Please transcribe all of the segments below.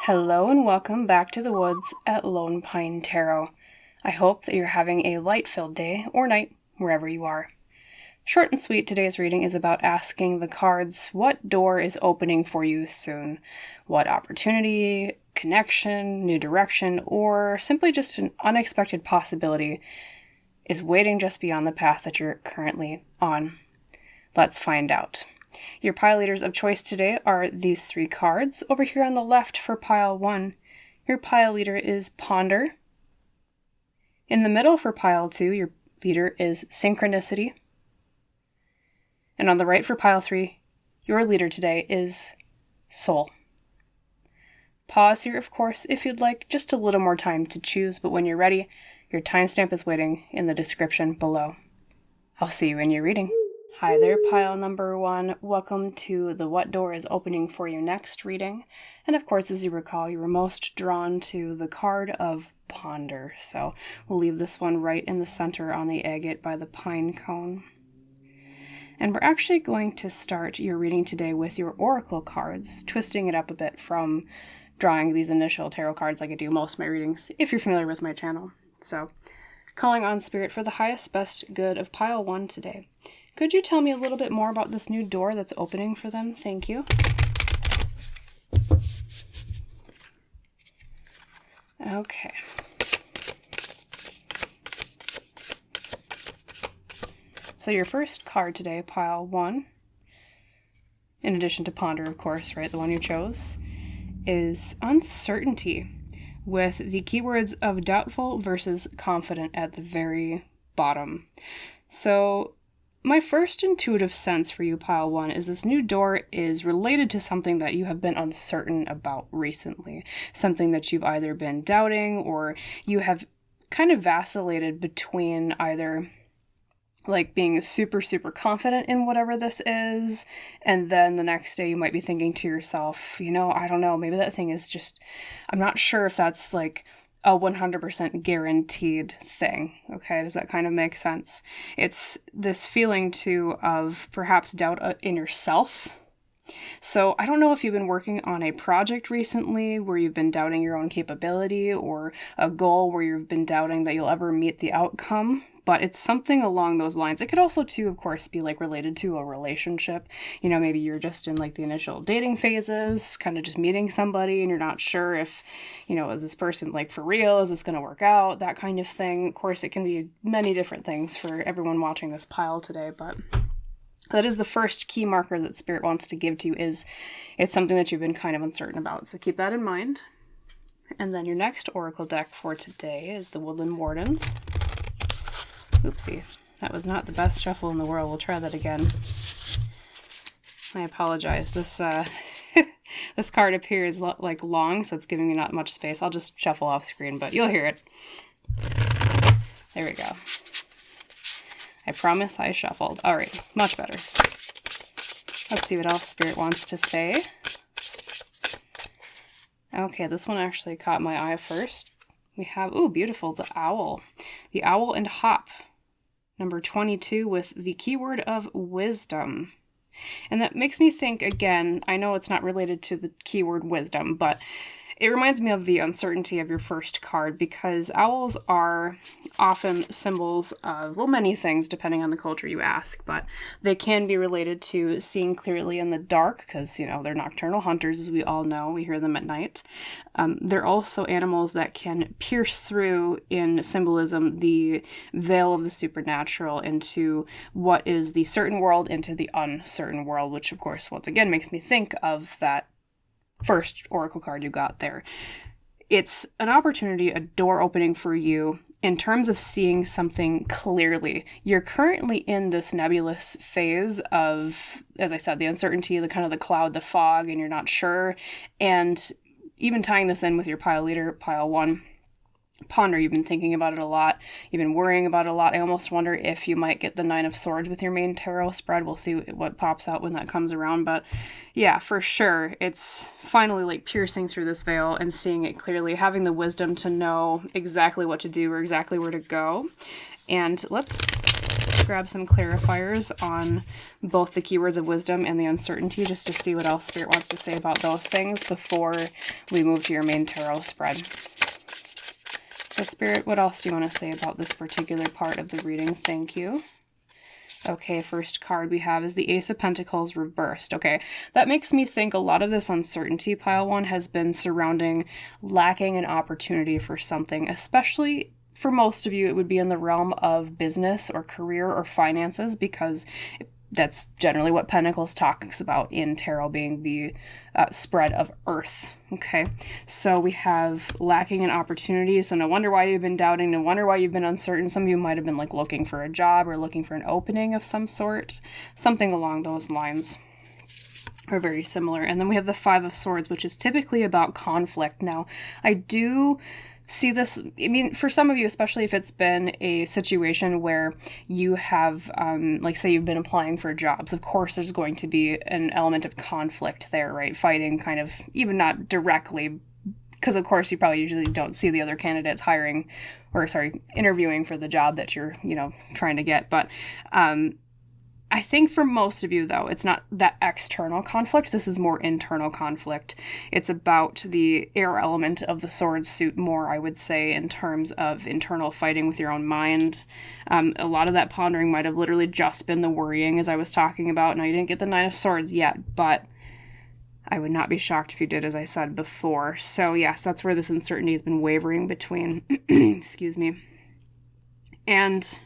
Hello and welcome back to the woods at Lone Pine Tarot. I hope that you're having a light-filled day or night, wherever you are. Short and sweet, today's reading is about asking the cards what door is opening for you soon. What opportunity, connection, new direction, or simply just an unexpected possibility is waiting just beyond the path that you're currently on. Let's find out. Your pile leaders of choice today are these three cards. Over here on the left for pile 1, your pile leader is Ponder. In the middle for pile 2, your leader is Synchronicity. And on the right for pile 3, your leader today is Soul. Pause here, of course, if you'd like just a little more time to choose, but when you're ready, your timestamp is waiting in the description below. I'll see you in your reading. Hi there, pile number 1. Welcome to the What Door is Opening for You Next reading. And of course, as you recall, you were most drawn to the card of Ponder. So we'll leave this one right in the center on the agate by the pine cone. And we're actually going to start your reading today with your oracle cards, twisting it up a bit from drawing these initial tarot cards like I do most of my readings, if you're familiar with my channel. So, calling on Spirit for the highest best good of pile 1 today. Could you tell me a little bit more about this new door that's opening for them? Thank you. Okay. So your first card today, pile 1, in addition to Ponder, of course, right, the one you chose, is Uncertainty, with the keywords of doubtful versus confident at the very bottom. So my first intuitive sense for you, pile 1, is this new door is related to something that you have been uncertain about recently. Something that you've either been doubting or you have kind of vacillated between either like being super, super confident in whatever this is, and then the next day you might be thinking to yourself, I don't know, maybe that thing is just, I'm not sure if that's like a 100% guaranteed thing. Okay, does that kind of make sense? It's this feeling too of perhaps doubt in yourself. So I don't know if you've been working on a project recently where you've been doubting your own capability, or a goal where you've been doubting that you'll ever meet the outcome, but it's something along those lines. It could also too, of course, be like related to a relationship. Maybe you're just in like the initial dating phases, kind of just meeting somebody and you're not sure if, is this person like for real? Is this going to work out? That kind of thing. Of course, it can be many different things for everyone watching this pile today, but that is the first key marker that Spirit wants to give to you, is it's something that you've been kind of uncertain about. So keep that in mind. And then your next oracle deck for today is the Woodland Wardens. Oopsie, that was not the best shuffle in the world. We'll try that again. I apologize. This this card appears like long, so it's giving me not much space. I'll just shuffle off screen, but you'll hear it. There we go. I promise I shuffled. All right, much better. Let's see what else Spirit wants to say. Okay, this one actually caught my eye first. We have, beautiful, the owl. The owl and hop. Number 22 with the keyword of wisdom. And that makes me think, again, I know it's not related to the keyword wisdom, but it reminds me of the uncertainty of your first card, because owls are often symbols of, many things depending on the culture you ask, but they can be related to seeing clearly in the dark because, they're nocturnal hunters, as we all know. We hear them at night. They're also animals that can pierce through, in symbolism, the veil of the supernatural into what is the certain world into the uncertain world, which, of course, once again makes me think of that first oracle card you got there. It's an opportunity, a door opening for you in terms of seeing something clearly. You're currently in this nebulous phase of, as I said, the uncertainty, the kind of the cloud, the fog, and you're not sure. And even tying this in with your pile leader, pile 1, Ponder, you've been thinking about it a lot. You've been worrying about it a lot. I almost wonder if you might get the 9 of Swords with your main tarot spread. We'll see what pops out when that comes around. But yeah, for sure, it's finally like piercing through this veil and seeing it clearly, having the wisdom to know exactly what to do or exactly where to go. And let's grab some clarifiers on both the keywords of wisdom and the uncertainty, just to see what else Spirit wants to say about those things before we move to your main tarot spread. So Spirit, what else do you want to say about this particular part of the reading? Thank you. Okay, first card we have is the Ace of Pentacles reversed. Okay, that makes me think a lot of this uncertainty, pile one, has been surrounding lacking an opportunity for something, especially for most of you, it would be in the realm of business or career or finances, because that's generally what Pentacles talks about in tarot, being the spread of earth. Okay, so we have lacking an opportunity. So no wonder why you've been doubting. No wonder why you've been uncertain. Some of you might have been like looking for a job or looking for an opening of some sort, something along those lines, or very similar. And then we have the Five of Swords, which is typically about conflict. Now, I do see this, I mean, for some of you, especially if it's been a situation where you have, like say you've been applying for jobs, of course there's going to be an element of conflict there, right? Fighting kind of, even not directly, because of course you probably usually don't see the other candidates interviewing for the job that you're, trying to get. But, I think for most of you, though, it's not that external conflict. This is more internal conflict. It's about the air element of the sword suit more, I would say, in terms of internal fighting with your own mind. A lot of that pondering might have literally just been the worrying, as I was talking about. Now, you didn't get the Nine of Swords yet, but I would not be shocked if you did, as I said before. So, yes, that's where this uncertainty has been wavering between. Excuse me. And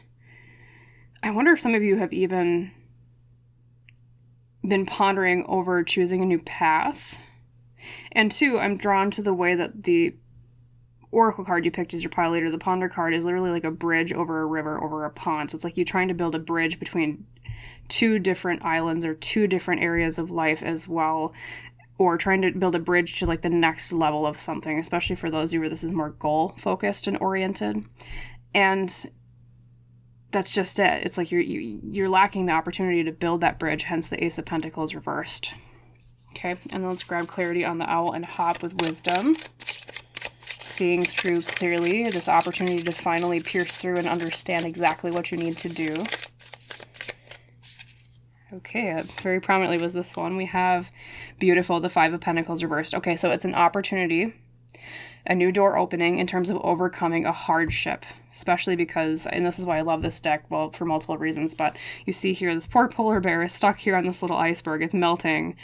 I wonder if some of you have even been pondering over choosing a new path. And two, I'm drawn to the way that the Oracle card you picked as your pile leader, the Ponder card, is literally like a bridge over a river, over a pond. So it's like you're trying to build a bridge between two different islands or two different areas of life as well, or trying to build a bridge to like the next level of something, especially for those of you where this is more goal focused and oriented. And that's just it. It's like you're lacking the opportunity to build that bridge, hence the Ace of Pentacles reversed. Okay, and then let's grab clarity on the Owl and Hop with wisdom. Seeing through clearly, this opportunity to finally pierce through and understand exactly what you need to do. Okay, very prominently was this one. We have beautiful, the Five of Pentacles reversed. Okay, so it's an opportunity, a new door opening in terms of overcoming a hardship, especially because, and this is why I love this deck, well, for multiple reasons, but you see here, this poor polar bear is stuck here on this little iceberg. It's melting,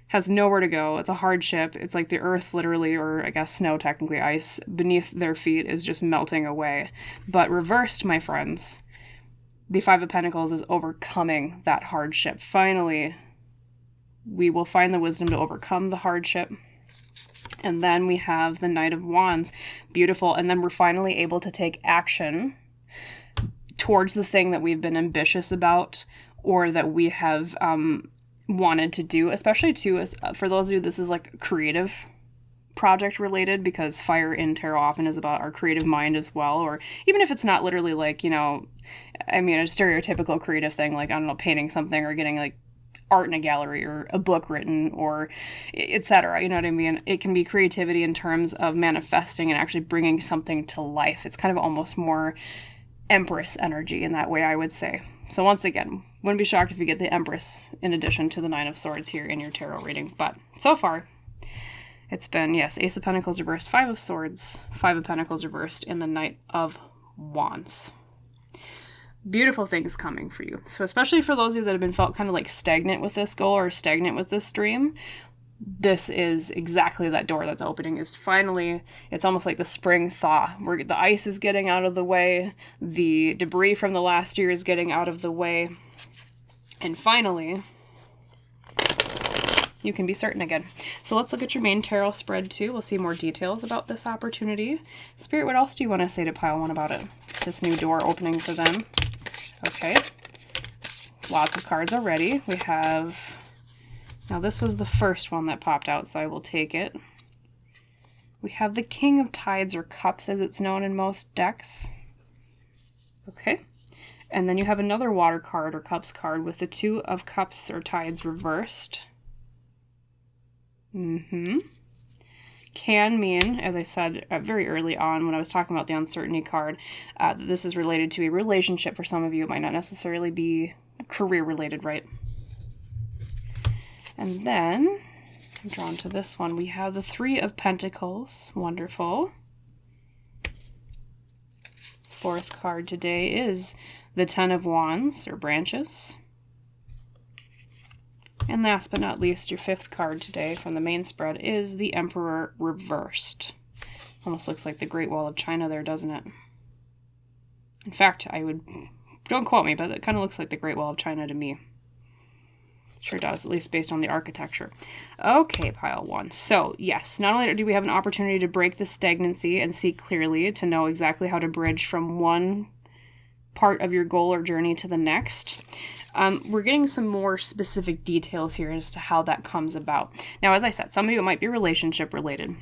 has nowhere to go. It's a hardship. It's like the earth literally, or I guess snow, technically ice, beneath their feet is just melting away. But reversed, my friends, the Five of Pentacles is overcoming that hardship. Finally, we will find the wisdom to overcome the hardship. And then we have the Knight of Wands. Beautiful. And then we're finally able to take action towards the thing that we've been ambitious about, or that we have wanted to do, especially too, as, for those of you, this is like creative project related, because fire in tarot often is about our creative mind as well. Or even if it's not literally like, a stereotypical creative thing, like, I don't know, painting something or getting like art in a gallery or a book written or etc. You know what I mean? It can be creativity in terms of manifesting and actually bringing something to life. It's kind of almost more Empress energy in that way, I would say. So once again, wouldn't be shocked if you get the Empress in addition to the Nine of Swords here in your tarot reading. But so far, it's been, yes, Ace of Pentacles reversed, Five of Swords, Five of Pentacles reversed, and the Knight of Wands. Beautiful things coming for you. So especially for those of you that have been felt kind of like stagnant with this goal or stagnant with this dream, this is exactly that door that's opening. Is finally, it's almost like the spring thaw, where the ice is getting out of the way, the debris from the last year is getting out of the way, and finally, you can be certain again. So let's look at your main tarot spread too. We'll see more details about this opportunity. Spirit, what else do you want to say to pile one about it? This new door opening for them. Okay, lots of cards already. We have, now this was the first one that popped out, so I will take it. We have the King of Tides, or Cups as it's known in most decks. Okay, and then you have another Water card or Cups card with the Two of Cups or Tides reversed. can mean, as I said very early on when I was talking about the uncertainty card, that this is related to a relationship. For some of you, it might not necessarily be career related, right? And then, I'm drawn to this one. We have the Three of Pentacles. Wonderful. Fourth card today is the Ten of Wands, or branches. And last but not least, your fifth card today from the main spread is the Emperor reversed. Almost looks like the Great Wall of China there, doesn't it? In fact, don't quote me, but it kind of looks like the Great Wall of China to me. Sure does, at least based on the architecture. Okay, pile one. So, yes, not only do we have an opportunity to break the stagnancy and see clearly, to know exactly how to bridge from one part of your goal or journey to the next, we're getting some more specific details here as to how that comes about. Now, as I said, some of you it might be relationship related,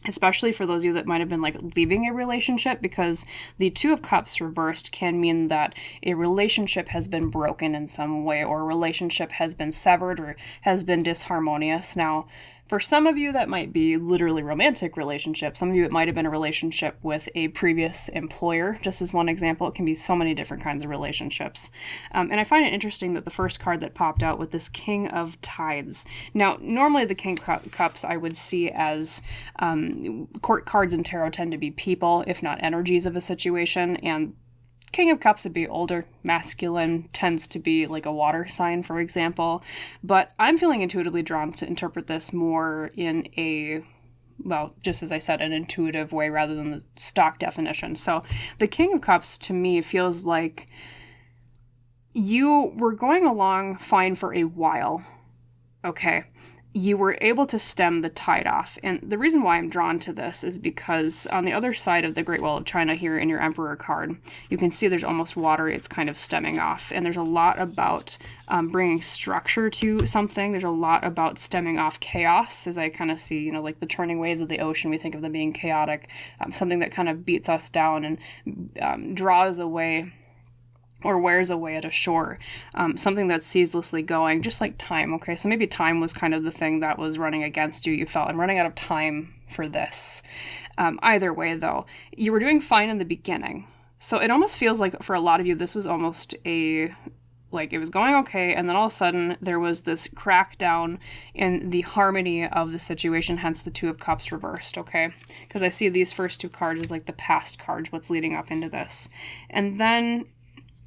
especially for those of you that might have been like leaving a relationship, because the Two of Cups reversed can mean that a relationship has been broken in some way, or a relationship has been severed or has been disharmonious. Now, for some of you, that might be literally romantic relationship. Some of you, it might have been a relationship with a previous employer. Just as one example, it can be so many different kinds of relationships. And I find it interesting that the first card that popped out with this King of Tides. Now, normally the King of Cups I would see as court cards in tarot tend to be people, if not energies of a situation. And King of Cups would be older, masculine, tends to be like a water sign, for example. But I'm feeling intuitively drawn to interpret this more in a, well, just as I said, an intuitive way rather than the stock definition. So the King of Cups to me feels like you were going along fine for a while, okay? You were able to stem the tide off. And the reason why I'm drawn to this is because on the other side of the Great Wall of China here in your Emperor card, you can see there's almost water. It's kind of stemming off. And there's a lot about bringing structure to something. There's a lot about stemming off chaos, as I kind of see, like the churning waves of the ocean. We think of them being chaotic, something that kind of beats us down and draws away or wears away at a shore, something that's ceaselessly going, just like time, okay? So maybe time was kind of the thing that was running against you. You felt, I'm running out of time for this. Either way, though, you were doing fine in the beginning. So it almost feels like for a lot of you, this was almost it was going okay, and then all of a sudden there was this crackdown in the harmony of the situation, hence the Two of Cups reversed, okay? Because I see these first two cards as like the past cards, what's leading up into this. And then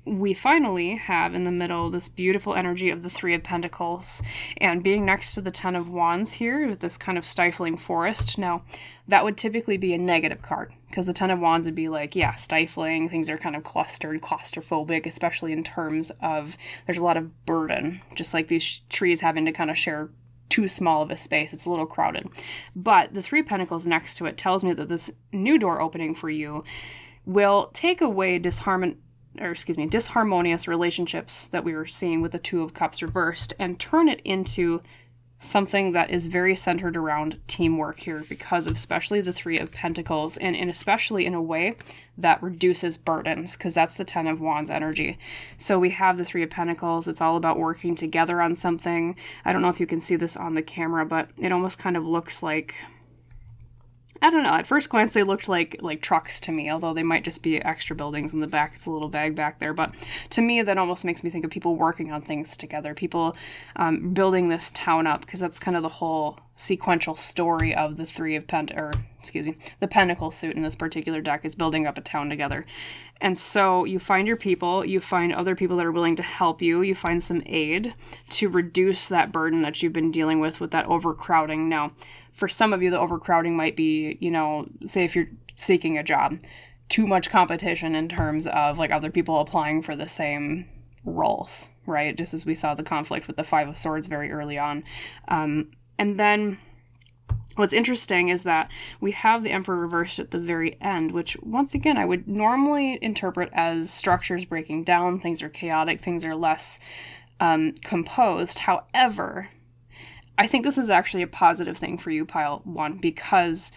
we finally have in the middle this beautiful energy of the Three of Pentacles, and being next to the Ten of Wands here with this kind of stifling forest. Now, that would typically be a negative card, because the Ten of Wands would be like, yeah, stifling, things are kind of clustered, claustrophobic, especially in terms of there's a lot of burden, just like these trees having to kind of share too small of a space. It's a little crowded. But the Three of Pentacles next to it tells me that this new door opening for you will take away disharmonious relationships that we were seeing with the Two of Cups reversed and turn it into something that is very centered around teamwork here, because of especially the Three of Pentacles, and especially in a way that reduces burdens, because that's the Ten of Wands energy. So we have the Three of Pentacles. It's all about working together on something. I don't know if you can see this on the camera, but it almost kind of looks like, I don't know, at first glance they looked like trucks to me, although they might just be extra buildings in the back. It's a little bag back there, but to me that almost makes me think of people working on things together, people building this town up, because that's kind of the whole sequential story of the the Pentacle suit in this particular deck, is building up a town together. And so you find your people, you find other people that are willing to help you, you find some aid to reduce that burden that you've been dealing with that overcrowding. Now, for some of you, the overcrowding might be, say if you're seeking a job, too much competition in terms of like other people applying for the same roles, right? Just as we saw the conflict with the Five of Swords very early on. And then what's interesting is that we have the Emperor reversed at the very end, which once again, I would normally interpret as structures breaking down, things are chaotic, things are less composed. However, I think this is actually a positive thing for you, pile one, because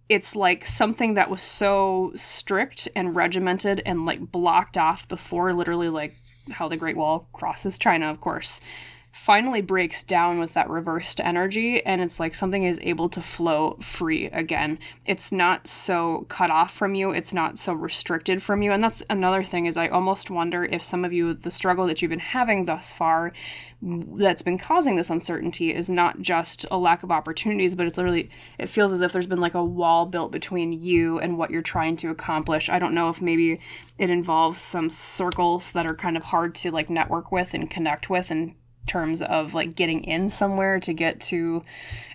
it's like something that was so strict and regimented and like blocked off before, literally like how the Great Wall crosses China, of course. finally breaks down with that reversed energy, and it's like something is able to flow free again. It's not so cut off from you, it's not so restricted from you. And that's another thing, is I almost wonder if some of you, the struggle that you've been having thus far that's been causing this uncertainty is not just a lack of opportunities, but it's literally, it feels as if there's been like a wall built between you and what you're trying to accomplish. I don't know if maybe it involves some circles that are kind of hard to like network with and connect with, and terms of like getting in somewhere to get to,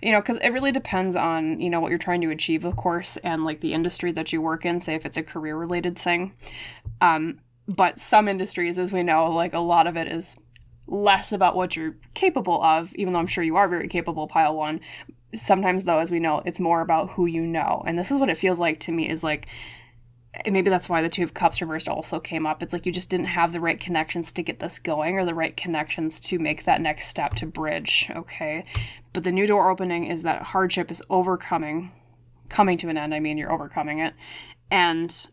because it really depends on, what you're trying to achieve, of course, and like the industry that you work in, say if it's a career related thing. But some industries, as we know, like a lot of it is less about what you're capable of, even though I'm sure you are very capable, pile one. Sometimes though, as we know, it's more about who you know. And this is what it feels like to me, is like, and maybe that's why the Two of Cups reversed also came up. It's like you just didn't have the right connections to get this going, or the right connections to make that next step to bridge, okay? But the new door opening is that hardship is coming to an end. I mean, you're overcoming it. And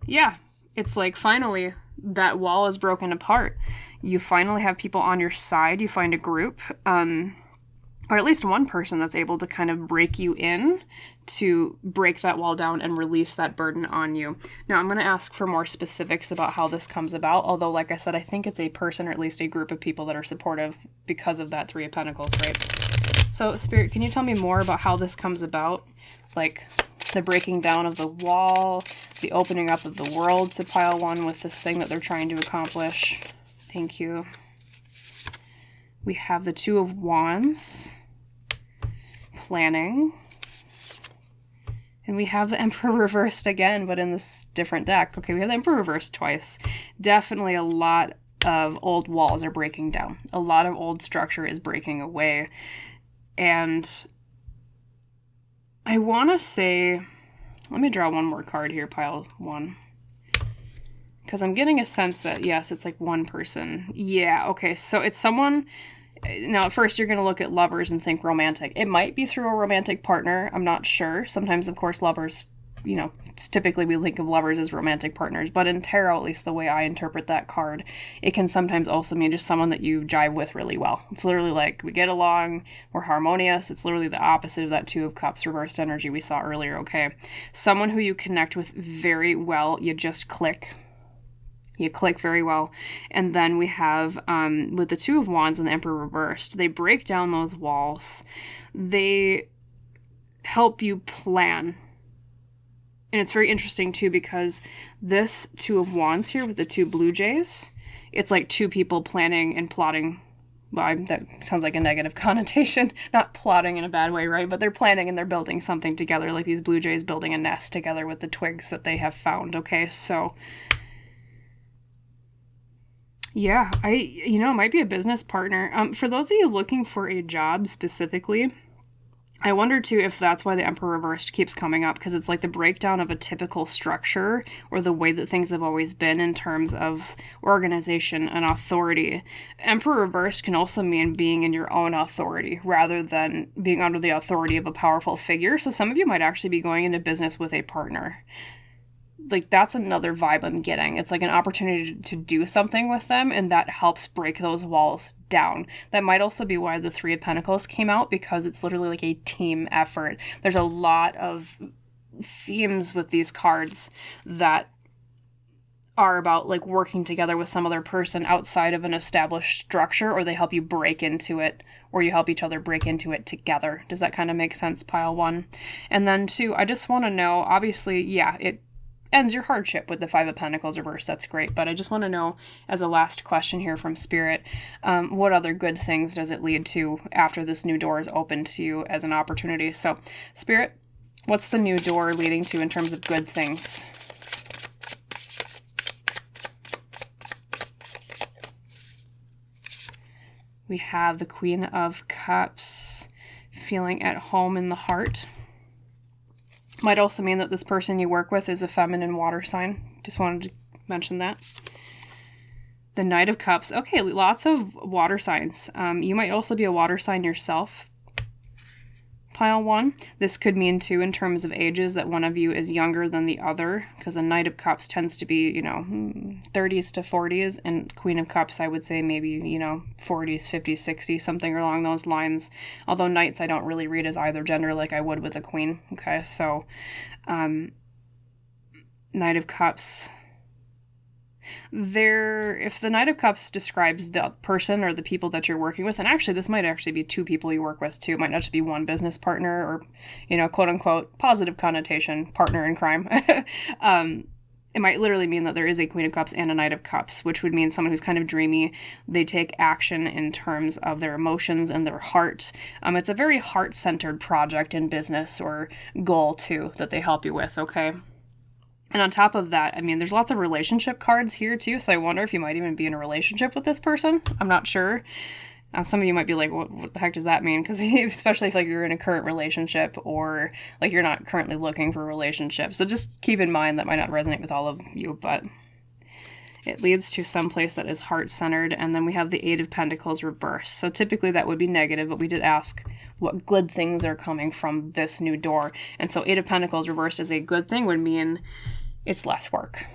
yeah, it's like finally that wall is broken apart. You finally have people on your side. You find a group, or at least one person that's able to kind of break you in, to break that wall down and release that burden on you. Now, I'm going to ask for more specifics about how this comes about, although, like I said, I think it's a person, or at least a group of people that are supportive because of that Three of Pentacles, right? So, Spirit, can you tell me more about how this comes about? Like, the breaking down of the wall, the opening up of the world to pile one with this thing that they're trying to accomplish. Thank you. We have the Two of Wands, planning. And we have the Emperor reversed again, but in this different deck. Okay, we have the Emperor reversed twice. Definitely a lot of old walls are breaking down. A lot of old structure is breaking away. And I want to say, let me draw one more card here, pile one. Because I'm getting a sense that, yes, it's like one person. Yeah, okay, so it's someone. Now, at first, you're going to look at lovers and think romantic. It might be through a romantic partner. I'm not sure. Sometimes, of course, lovers, typically we think of lovers as romantic partners. But in tarot, at least the way I interpret that card, it can sometimes also mean just someone that you jive with really well. It's literally like, we get along, we're harmonious. It's literally the opposite of that Two of Cups reversed energy we saw earlier, okay? Someone who you connect with very well, you just click. You click very well. And then we have, with the Two of Wands and the Emperor reversed, they break down those walls. They help you plan. And it's very interesting, too, because this Two of Wands here with the two blue jays, it's like two people planning and plotting. Well, that sounds like a negative connotation. Not plotting in a bad way, right? But they're planning and they're building something together, like these blue jays building a nest together with the twigs that they have found, okay? So yeah, it might be a business partner. For those of you looking for a job specifically, I wonder too if that's why the Emperor reversed keeps coming up, because it's like the breakdown of a typical structure, or the way that things have always been in terms of organization and authority. Emperor reversed can also mean being in your own authority rather than being under the authority of a powerful figure. So some of you might actually be going into business with a partner. Like, that's another vibe I'm getting. It's like an opportunity to do something with them, and that helps break those walls down. That might also be why the Three of Pentacles came out, because it's literally like a team effort. There's a lot of themes with these cards that are about like working together with some other person outside of an established structure, or they help you break into it, or you help each other break into it together. Does that kind of make sense, pile one? And then two, I just want to know, obviously, yeah, it ends your hardship with the Five of Pentacles reversed. That's great. But I just want to know, as a last question here from Spirit, what other good things does it lead to after this new door is open to you as an opportunity? So, Spirit, what's the new door leading to in terms of good things? We have the Queen of Cups, feeling at home in the heart. Might also mean that this person you work with is a feminine water sign. Just wanted to mention that. The Knight of Cups. Okay, lots of water signs. You might also be a water sign yourself. pile 1. This could mean, too, in terms of ages, that one of you is younger than the other, because a Knight of Cups tends to be, 30s to 40s, and Queen of Cups, I would say maybe, 40s, 50s, 60s, something along those lines. Although Knights I don't really read as either gender like I would with a Queen. Okay, so Knight of Cups. If the Knight of Cups describes the person or the people that you're working with, and actually this might actually be two people you work with too, it might not just be one business partner or, quote unquote, positive connotation, partner in crime. It might literally mean that there is a Queen of Cups and a Knight of Cups, which would mean someone who's kind of dreamy. They take action in terms of their emotions and their heart. It's a very heart-centered project in business or goal too that they help you with, okay? And on top of that, there's lots of relationship cards here too, so I wonder if you might even be in a relationship with this person. I'm not sure. Some of you might be like, what the heck does that mean? Because especially if you're in a current relationship or you're not currently looking for a relationship. So just keep in mind that might not resonate with all of you, but it leads to some place that is heart-centered. And then we have the Eight of Pentacles reversed. So typically that would be negative, but we did ask what good things are coming from this new door. And so Eight of Pentacles reversed as a good thing would mean it's less work.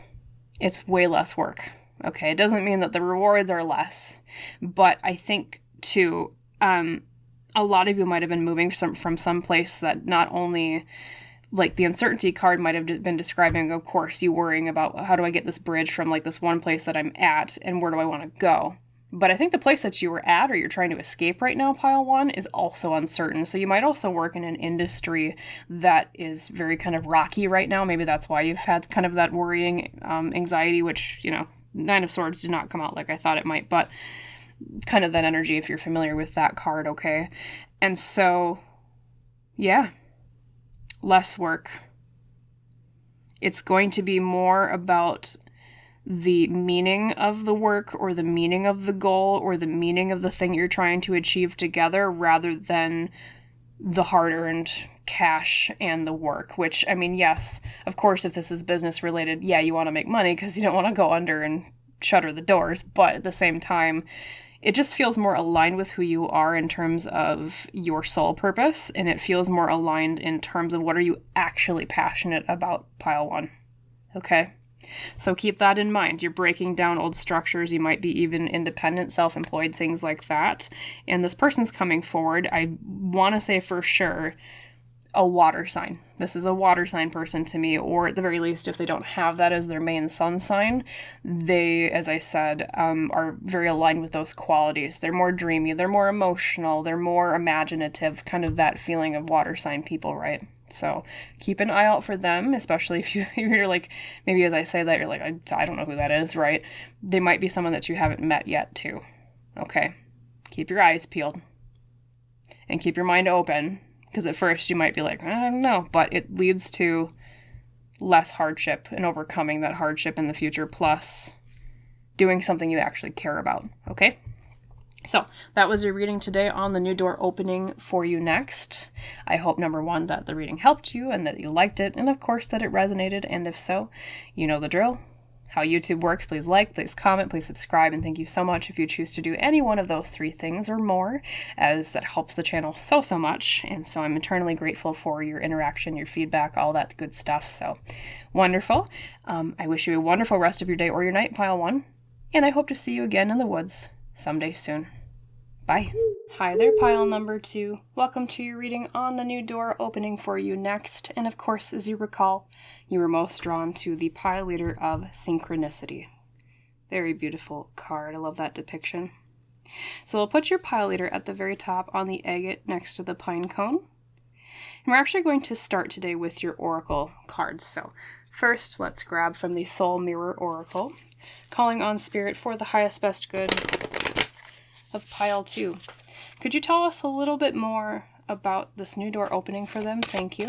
It's way less work. Okay, it doesn't mean that the rewards are less, but I think too, a lot of you might have been moving from some place that not only, the uncertainty card might have been describing, of course, you worrying about how do I get this bridge from this one place that I'm at and where do I want to go. But I think the place that you were at or you're trying to escape right now, pile 1, is also uncertain. So you might also work in an industry that is very kind of rocky right now. Maybe that's why you've had kind of that worrying anxiety, which, Nine of Swords did not come out like I thought it might. But it's kind of that energy if you're familiar with that card, okay? And so, yeah, less work. It's going to be more about the meaning of the work or the meaning of the goal or the meaning of the thing you're trying to achieve together rather than the hard-earned cash and the work, which, yes, of course, if this is business related, yeah, you want to make money because you don't want to go under and shutter the doors, but at the same time, it just feels more aligned with who you are in terms of your soul purpose, and it feels more aligned in terms of what are you actually passionate about, pile 1, okay? So keep that in mind. You're breaking down old structures. You might be even independent, self-employed, things like that. And this person's coming forward. I want to say for sure a water sign. This is a water sign person to me, or at the very least, if they don't have that as their main sun sign, they, as I said, are very aligned with those qualities. They're more dreamy. They're more emotional. They're more imaginative, kind of that feeling of water sign people, right? So keep an eye out for them, especially if you're maybe as I say that, you're I don't know who that is, right? They might be someone that you haven't met yet too. Okay. Keep your eyes peeled and keep your mind open, because at first you might be I don't know, but it leads to less hardship and overcoming that hardship in the future, plus doing something you actually care about. Okay. So that was your reading today on the new door opening for you next. I hope, number 1, that the reading helped you and that you liked it, and of course that it resonated, and if so, you know the drill. How YouTube works, please like, please comment, please subscribe, and thank you so much if you choose to do any one of those 3 things or more, as that helps the channel so much, and so I'm eternally grateful for your interaction, your feedback, all that good stuff. So wonderful. I wish you a wonderful rest of your day or your night, pile 1, and I hope to see you again in the woods someday soon. Bye. Hi there, pile number 2. Welcome to your reading on the new door opening for you next. And of course, as you recall, you were most drawn to the pile leader of Synchronicity. Very beautiful card. I love that depiction. So we'll put your pile leader at the very top on the agate next to the pine cone. And we're actually going to start today with your oracle cards. So first, let's grab from the Soul Mirror Oracle, calling on Spirit for the highest best good of pile 2. Could you tell us a little bit more about this new door opening for them? Thank you.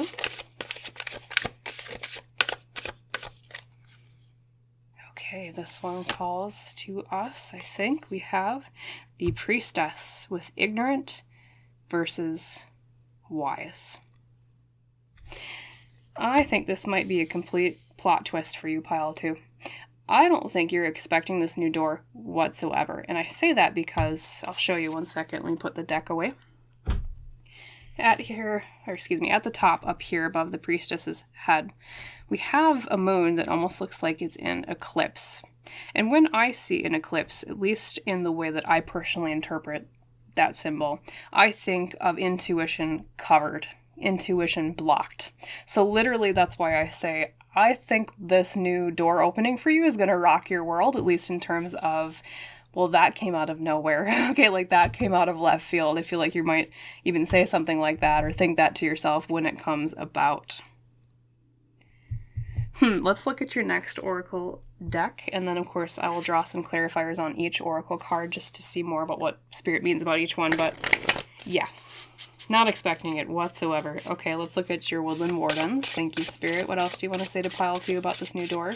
Okay, this one calls to us. I think we have the Priestess with ignorant versus wise. I think this might be a complete plot twist for you, pile 2. I don't think you're expecting this new door whatsoever. And I say that because, I'll show you one second, let me put the deck away. at the top up here above the priestess's head, we have a moon that almost looks like it's in eclipse. And when I see an eclipse, at least in the way that I personally interpret that symbol, I think of intuition covered, intuition blocked. So literally that's why I say I think this new door opening for you is going to rock your world, at least in terms of, well, that came out of nowhere. Okay, like that came out of left field. I feel like you might even say something like that or think that to yourself when it comes about. Let's look at your next oracle deck, and then of course I will draw some clarifiers on each oracle card just to see more about what Spirit means about each one, but yeah, not expecting it whatsoever. Okay, let's look at your Woodland Wardens. Thank you, Spirit. What else do you want to say to Pile 2 about this new door?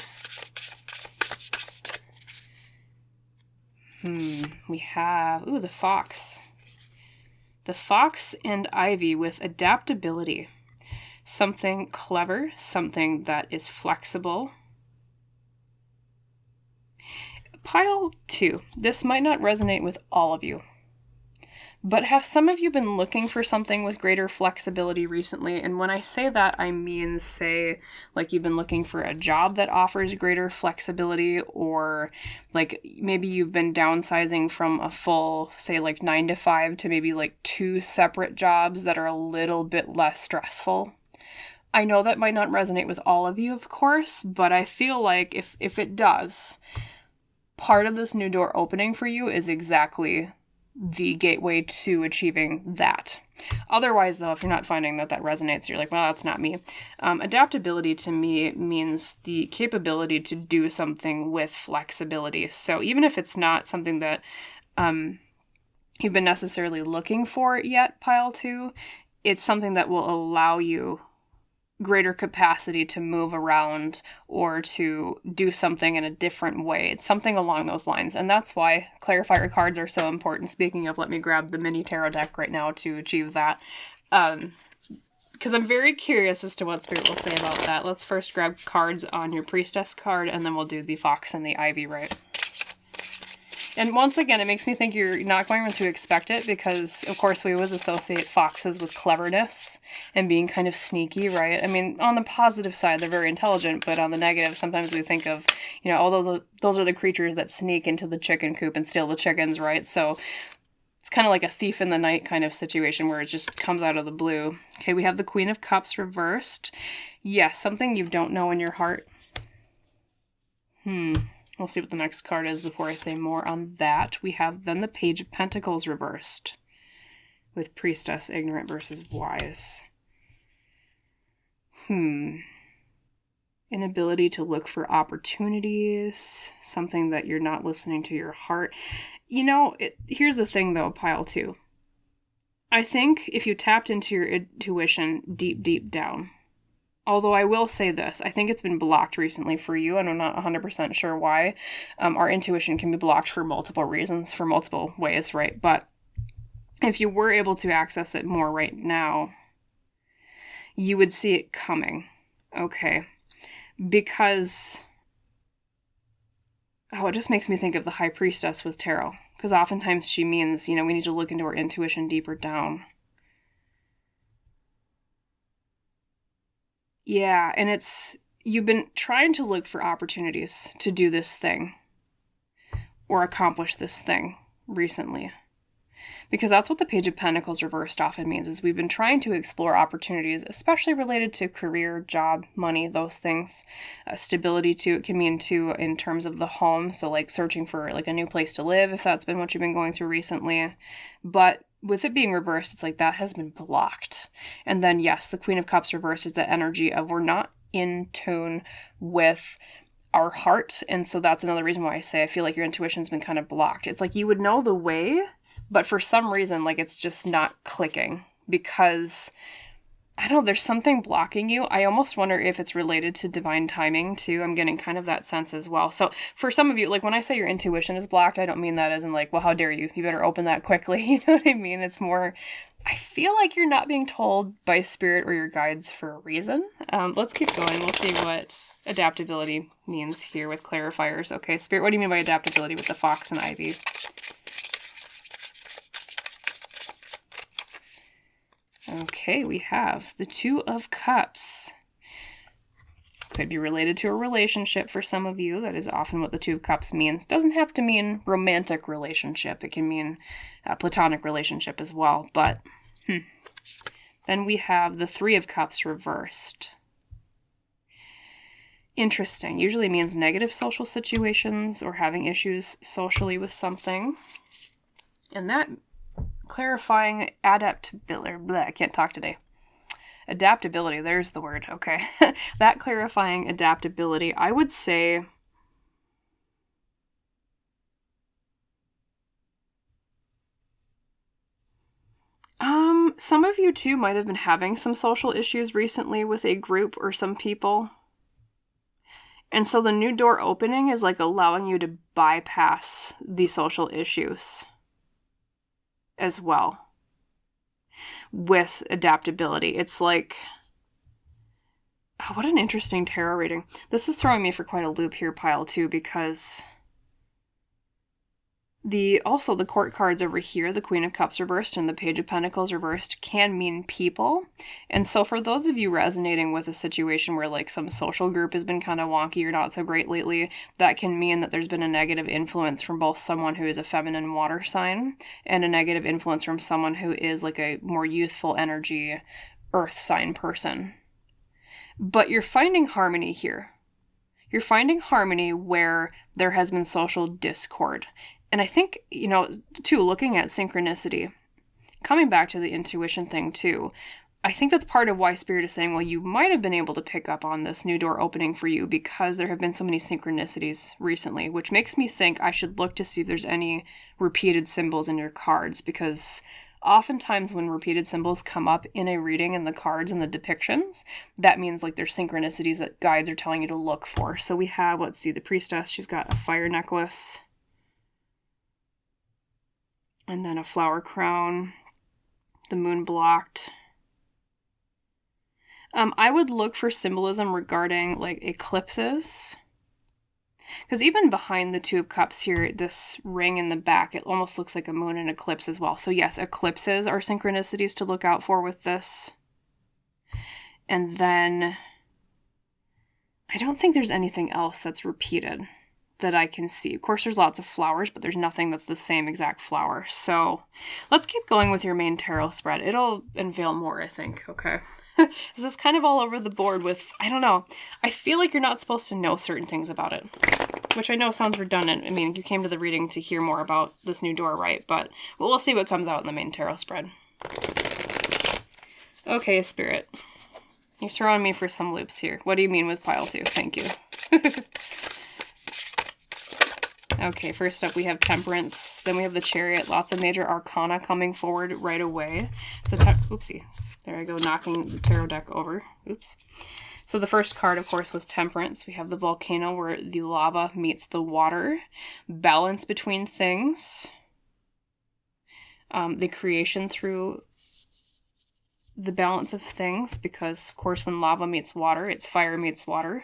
We have, the Fox. The Fox and Ivy with adaptability. Something clever, something that is flexible. Pile 2. This might not resonate with all of you, but have some of you been looking for something with greater flexibility recently? And when I say that, I mean, say, like you've been looking for a job that offers greater flexibility, or like maybe you've been downsizing from a full, say, like 9 to 5 to maybe like 2 separate jobs that are a little bit less stressful. I know that might not resonate with all of you, of course, but I feel like if it does, part of this new door opening for you is exactly the gateway to achieving that. Otherwise, though, if you're not finding that resonates, you're like, well, that's not me. Adaptability to me means the capability to do something with flexibility. So even if it's not something that you've been necessarily looking for yet, Pile 2, it's something that will allow you greater capacity to move around or to do something in a different way. It's something along those lines. And that's why clarifier cards are so important. Speaking of, let me grab the mini tarot deck right now to achieve that. Because I'm very curious as to what Spirit will say about that. Let's first grab cards on your Priestess card, and then we'll do the Fox and the Ivy, right? And once again, it makes me think you're not going to expect it because, of course, we always associate foxes with cleverness and being kind of sneaky, right? I mean, on the positive side, they're very intelligent, but on the negative, sometimes we think of, those are the creatures that sneak into the chicken coop and steal the chickens, right? So it's kind of like a thief in the night kind of situation where it just comes out of the blue. Okay, we have the Queen of Cups reversed. Yes, something you don't know in your heart. We'll see what the next card is before I say more on that. We have then the Page of Pentacles reversed with Priestess, ignorant versus wise. Inability to look for opportunities, something that you're not listening to your heart. Here's the thing though, Pile 2. I think if you tapped into your intuition deep, deep down, although I will say this, I think it's been blocked recently for you, and I'm not 100% sure why. Our intuition can be blocked for multiple reasons, for multiple ways, right? But if you were able to access it more right now, you would see it coming, okay? Because, it just makes me think of the High Priestess with tarot, because oftentimes she means, we need to look into our intuition deeper down. Yeah, and you've been trying to look for opportunities to do this thing or accomplish this thing recently. Because that's what the Page of Pentacles reversed often means, is we've been trying to explore opportunities, especially related to career, job, money, those things. Stability, too, it can mean, too, in terms of the home. So, like, searching for, like, a new place to live, if that's been what you've been going through recently. But with it being reversed, it's like that has been blocked. And then, yes, the Queen of Cups reversed is that energy of we're not in tune with our heart. And so that's another reason why I say I feel like your intuition's been kind of blocked. It's like you would know the way, but for some reason, like, it's just not clicking because, I don't know, there's something blocking you. I almost wonder if it's related to divine timing, too. I'm getting kind of that sense as well. So for some of you, like, when I say your intuition is blocked, I don't mean that as in, like, well, how dare you? You better open that quickly. You know what I mean? It's more, I feel like you're not being told by Spirit or your guides for a reason. Let's keep going. We'll see what adaptability means here with clarifiers. Okay, Spirit, what do you mean by adaptability with the Fox and Ivy? Okay, we have the Two of Cups. Could be related to a relationship for some of you. That is often what the Two of Cups means. Doesn't have to mean romantic relationship. It can mean a platonic relationship as well. But then we have the Three of Cups reversed. Interesting. Usually means negative social situations or having issues socially with something. And that clarifying adaptability. I can't talk today. Adaptability, there's the word. Okay. That clarifying adaptability, I would say some of you too might have been having some social issues recently with a group or some people. And so the new door opening is like allowing you to bypass the social issues as well with adaptability. It's like, oh, what an interesting tarot reading. This is throwing me for quite a loop here, pile two, because the court cards over here, the Queen of Cups reversed and the Page of Pentacles reversed, can mean people. And so for those of you resonating with a situation where like some social group has been kind of wonky or not so great lately, that can mean that there's been a negative influence from both someone who is a feminine water sign and a negative influence from someone who is like a more youthful energy earth sign person. But you're finding harmony here. You're finding harmony where there has been social discord. And I think, too, looking at synchronicity, coming back to the intuition thing, too, I think that's part of why Spirit is saying, well, you might have been able to pick up on this new door opening for you because there have been so many synchronicities recently, which makes me think I should look to see if there's any repeated symbols in your cards, because oftentimes when repeated symbols come up in a reading in the cards and the depictions, that means like there's synchronicities that guides are telling you to look for. So we have, let's see, the Priestess, she's got a fire necklace. And then a flower crown, the moon blocked. I would look for symbolism regarding like eclipses. Because even behind the Two of Cups here, this ring in the back, it almost looks like a moon and eclipse as well. So yes, eclipses are synchronicities to look out for with this. And then I don't think there's anything else that's repeated that I can see. Of course, there's lots of flowers, but there's nothing that's the same exact flower. So let's keep going with your main tarot spread. It'll unveil more, I think. Okay. This is kind of all over the board with, I don't know. I feel like you're not supposed to know certain things about it, which I know sounds redundant. I mean, you came to the reading to hear more about this new door, right? But we'll see what comes out in the main tarot spread. Okay, Spirit. You're throwing me for some loops here. What do you mean with pile two? Thank you. Okay, first up we have Temperance, then we have the Chariot, lots of major arcana coming forward right away. So, oopsie, there I go, knocking the tarot deck over. Oops. So the first card, of course, was Temperance. We have the volcano where the lava meets the water, balance between things, the creation through the balance of things, because, of course, when lava meets water, it's fire meets water,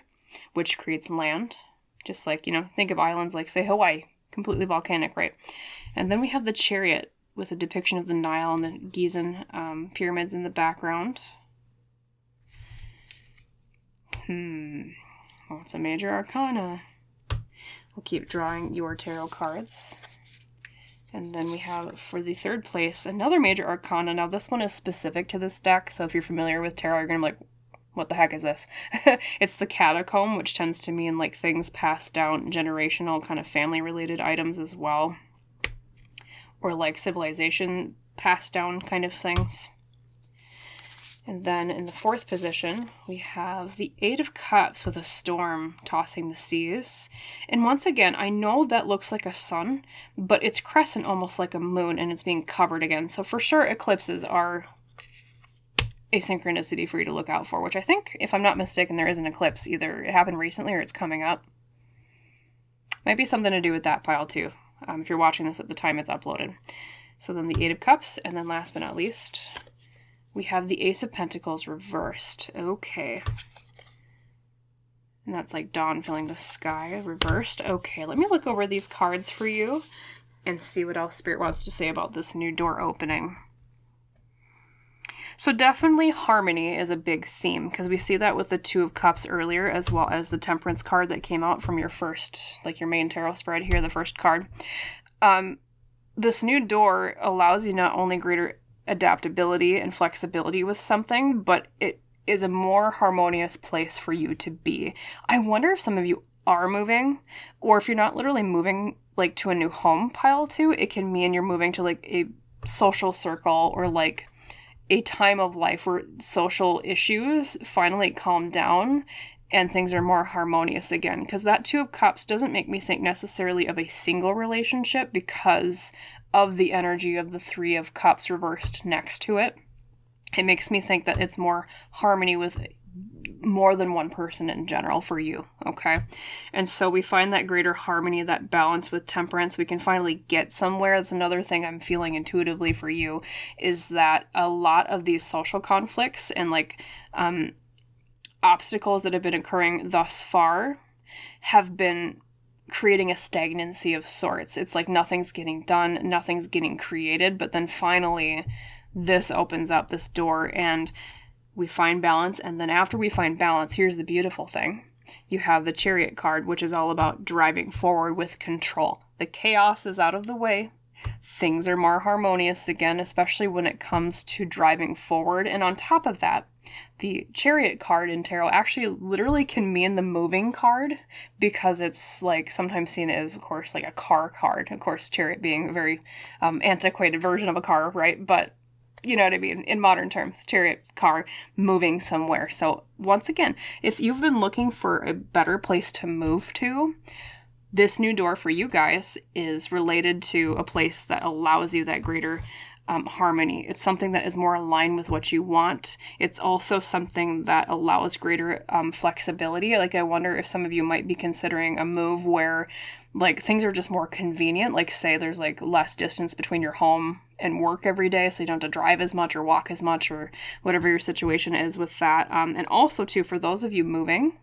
which creates land. Just like, think of islands like, say, Hawaii. Completely volcanic, right? And then we have the Chariot with a depiction of the Nile and the Gizan pyramids in the background. Well, it's a major arcana. We'll keep drawing your tarot cards. And then we have, for the third place, another major arcana. Now, this one is specific to this deck, so if you're familiar with tarot, you're going to be like, what the heck is this? It's the Catacomb, which tends to mean like things passed down, generational kind of family related items as well. Or like civilization passed down kind of things. And then in the fourth position, we have the Eight of Cups with a storm tossing the seas. And once again, I know that looks like a sun, but it's crescent almost like a moon and it's being covered again. So for sure, eclipses are a synchronicity for you to look out for, which I think, if I'm not mistaken, there is an eclipse. Either it happened recently or it's coming up. Might be something to do with that pile too, if you're watching this at the time it's uploaded. So then the Eight of Cups, and then last but not least, we have the Ace of Pentacles reversed. Okay. And that's like dawn filling the sky, reversed. Okay, let me look over these cards for you and see what else Spirit wants to say about this new door opening. So definitely harmony is a big theme, because we see that with the Two of Cups earlier, as well as the Temperance card that came out from your first, like your main tarot spread here, the first card. This new door allows you not only greater adaptability and flexibility with something, but it is a more harmonious place for you to be. I wonder if some of you are moving, or if you're not literally moving like to a new home, pile two, it can mean you're moving to like a social circle, or like a time of life where social issues finally calm down and things are more harmonious again. Because that Two of Cups doesn't make me think necessarily of a single relationship because of the energy of the Three of Cups reversed next to it. It makes me think that it's more harmony with more than one person in general for you, okay? And so we find that greater harmony, that balance with Temperance. We can finally get somewhere. That's another thing I'm feeling intuitively for you, is that a lot of these social conflicts and like obstacles that have been occurring thus far have been creating a stagnancy of sorts. It's like nothing's getting done, nothing's getting created, but then finally this opens up this door and we find balance. And then after we find balance, here's the beautiful thing. You have the Chariot card, which is all about driving forward with control. The chaos is out of the way. Things are more harmonious again, especially when it comes to driving forward. And on top of that, the Chariot card in tarot actually literally can mean the moving card, because it's like sometimes seen as, of course, like a car card. Of course, Chariot being a very antiquated version of a car, right? But you know what I mean? In modern terms, Chariot car moving somewhere. So once again, if you've been looking for a better place to move to, this new door for you guys is related to a place that allows you that greater harmony. It's something that is more aligned with what you want. It's also something that allows greater flexibility. Like, I wonder if some of you might be considering a move where like things are just more convenient. Like, say there's like less distance between your home and work every day, so you don't have to drive as much or walk as much, or whatever your situation is with that. And also too, for those of you moving,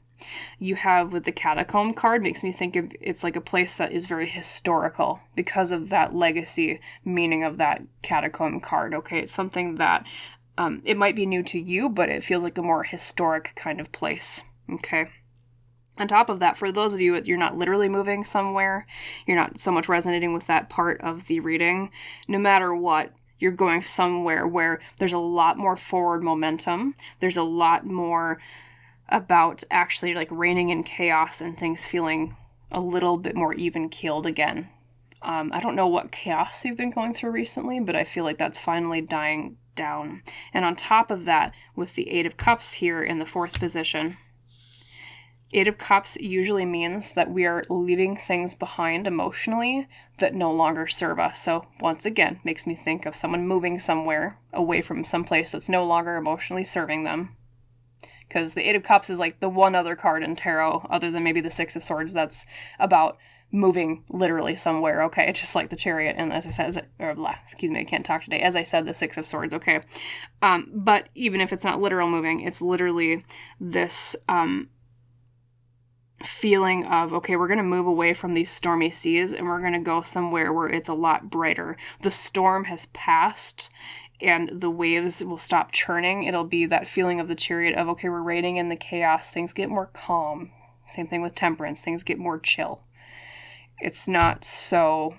you have with the Catacomb card, makes me think of it's like a place that is very historical because of that legacy meaning of that Catacomb card. Okay, it's something that it might be new to you, but it feels like a more historic kind of place. Okay. On top of that, for those of you that you're not literally moving somewhere, you're not so much resonating with that part of the reading, no matter what, you're going somewhere where there's a lot more forward momentum. There's a lot more about actually like reigning in chaos and things feeling a little bit more even-keeled again. I don't know what chaos you've been going through recently, but I feel like that's finally dying down. And on top of that, with the Eight of Cups here in the fourth position, Eight of Cups usually means that we are leaving things behind emotionally that no longer serve us. So once again, makes me think of someone moving somewhere away from some place that's no longer emotionally serving them. Because the Eight of Cups is like the one other card in tarot, other than maybe the Six of Swords, that's about moving literally somewhere, okay? Just like the Chariot, and as I said, I can't talk today. As I said, the Six of Swords, okay? But even if it's not literal moving, it's literally this feeling of, okay, we're going to move away from these stormy seas, and we're going to go somewhere where it's a lot brighter. The storm has passed, and the waves will stop churning. It'll be that feeling of the Chariot of, okay, we're reigning in the chaos. Things get more calm. Same thing with Temperance. Things get more chill. It's not so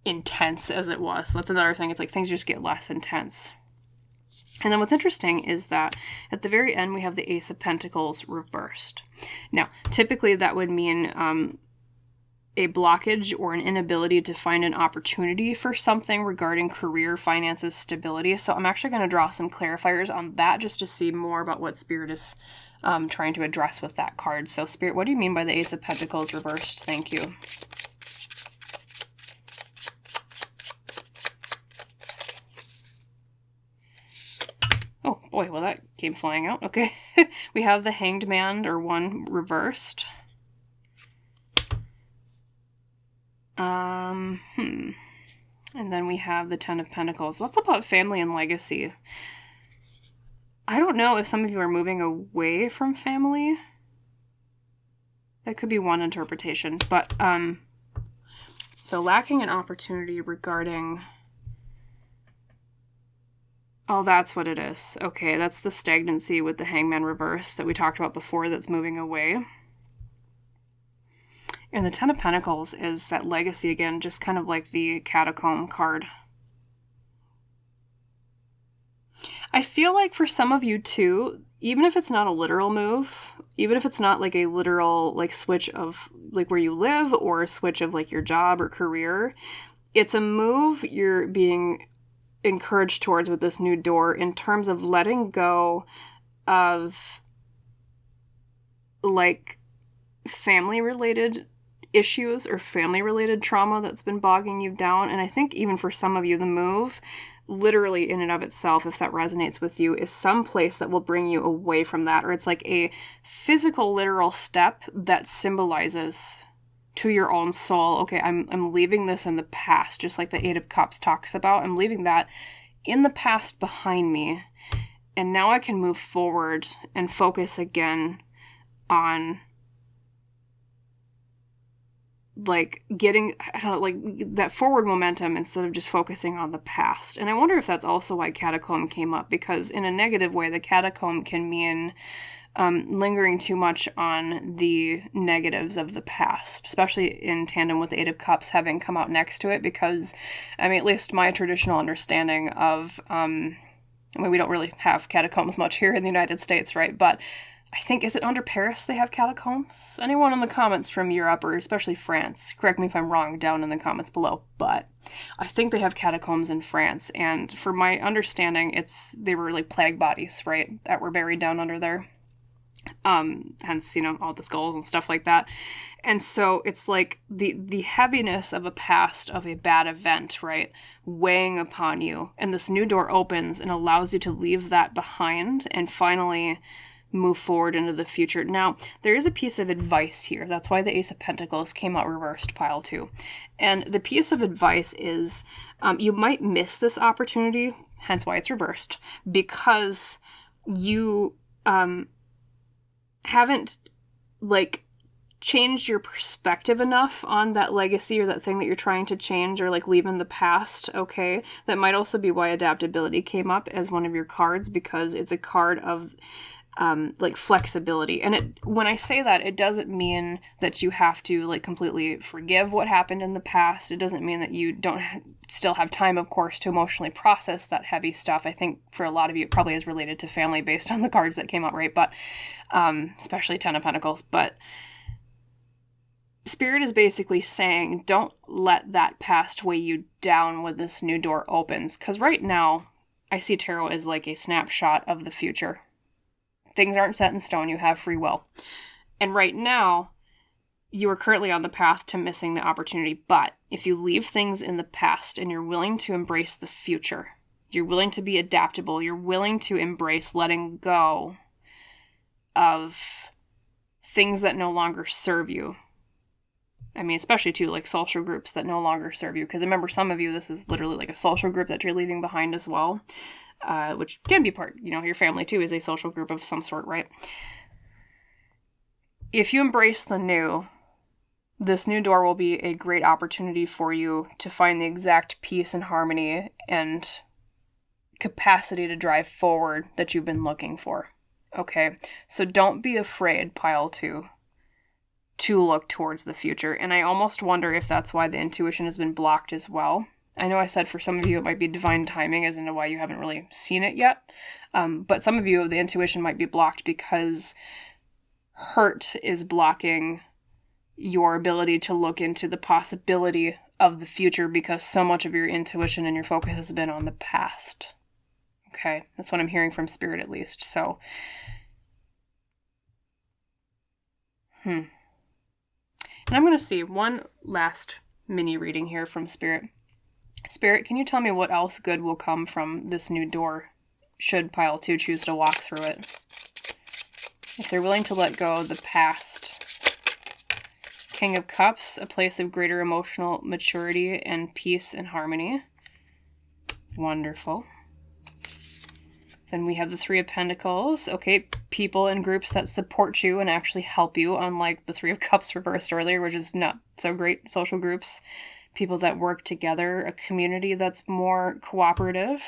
intense as it was. So that's another thing. It's like things just get less intense. And then what's interesting is that at the very end, we have the Ace of Pentacles reversed. Now, typically that would mean a blockage or an inability to find an opportunity for something regarding career, finances, stability. So I'm actually going to draw some clarifiers on that just to see more about what Spirit is trying to address with that card. So Spirit, what do you mean by the Ace of Pentacles reversed? Thank you. Oh boy, well that came flying out. Okay. We have the Hanged Man, or one, reversed. And then we have the Ten of Pentacles. That's about family and legacy. I don't know if some of you are moving away from family. That could be one interpretation. But, so lacking an opportunity regarding Oh, that's what it is. Okay, that's the stagnancy with the Hangman reverse that we talked about before that's moving away. And the Ten of Pentacles is that legacy again, just kind of like the Catacomb card. I feel like for some of you too, even if it's not a literal move, even if it's not like a literal like switch of like where you live or a switch of like your job or career, it's a move you're being encouraged towards with this new door in terms of letting go of like family related issues or family related trauma that's been bogging you down. And I think even for some of you, the move literally in and of itself, if that resonates with you, is some place that will bring you away from that, or it's like a physical literal step that symbolizes to your own soul, okay, I'm leaving this in the past, just like the Eight of Cups talks about. I'm leaving that in the past behind me, and now I can move forward and focus again on like getting, I don't know, like that forward momentum instead of just focusing on the past. And I wonder if that's also why Catacomb came up, because in a negative way, the Catacomb can mean lingering too much on the negatives of the past, especially in tandem with the Eight of Cups having come out next to it, because, I mean, at least my traditional understanding of, I mean, we don't really have catacombs much here in the United States, right? But I think, is it under Paris they have catacombs? Anyone in the comments from Europe or especially France, correct me if I'm wrong down in the comments below, but I think they have catacombs in France, and for my understanding, they were like plague bodies, right, that were buried down under there. Hence, you know, all the skulls and stuff like that. And so it's like the heaviness of a past, of a bad event, right, weighing upon you. And this new door opens and allows you to leave that behind and finally move forward into the future. Now, there is a piece of advice here. That's why the Ace of Pentacles came out reversed, pile 2. And the piece of advice is you might miss this opportunity, hence why it's reversed, because you haven't like changed your perspective enough on that legacy or that thing that you're trying to change or like leave in the past. Okay, that might also be why adaptability came up as one of your cards, because it's a card of like flexibility. And when I say that, it doesn't mean that you have to like completely forgive what happened in the past. It doesn't mean that you don't still have time, of course, to emotionally process that heavy stuff. I think for a lot of you, it probably is related to family based on the cards that came out, right? But especially Ten of Pentacles. But Spirit is basically saying, don't let that past weigh you down when this new door opens. Because right now, I see tarot as like a snapshot of the future. Things aren't set in stone. You have free will. And right now, you are currently on the path to missing the opportunity. But if you leave things in the past and you're willing to embrace the future, you're willing to be adaptable, you're willing to embrace letting go of things that no longer serve you. I mean, especially too, like social groups that no longer serve you. Because remember, some of you, this is literally like a social group that you're leaving behind as well. Which can be part, you know, your family too is a social group of some sort, right? If you embrace the new, this new door will be a great opportunity for you to find the exact peace and harmony and capacity to drive forward that you've been looking for. Okay, so don't be afraid, pile 2, to look towards the future. And I almost wonder if that's why the intuition has been blocked as well. I know I said for some of you it might be divine timing as into why you haven't really seen it yet. But some of you, the intuition might be blocked because hurt is blocking your ability to look into the possibility of the future, because so much of your intuition and your focus has been on the past. Okay, that's what I'm hearing from Spirit at least. So, And I'm going to see one last mini reading here from Spirit. Spirit, can you tell me what else good will come from this new door, should pile 2 choose to walk through it? If they're willing to let go of the past. King of Cups, a place of greater emotional maturity and peace and harmony. Wonderful. Then we have the Three of Pentacles. Okay, people and groups that support you and actually help you, unlike the Three of Cups reversed earlier, which is not so great. Social groups. People that work together, a community that's more cooperative.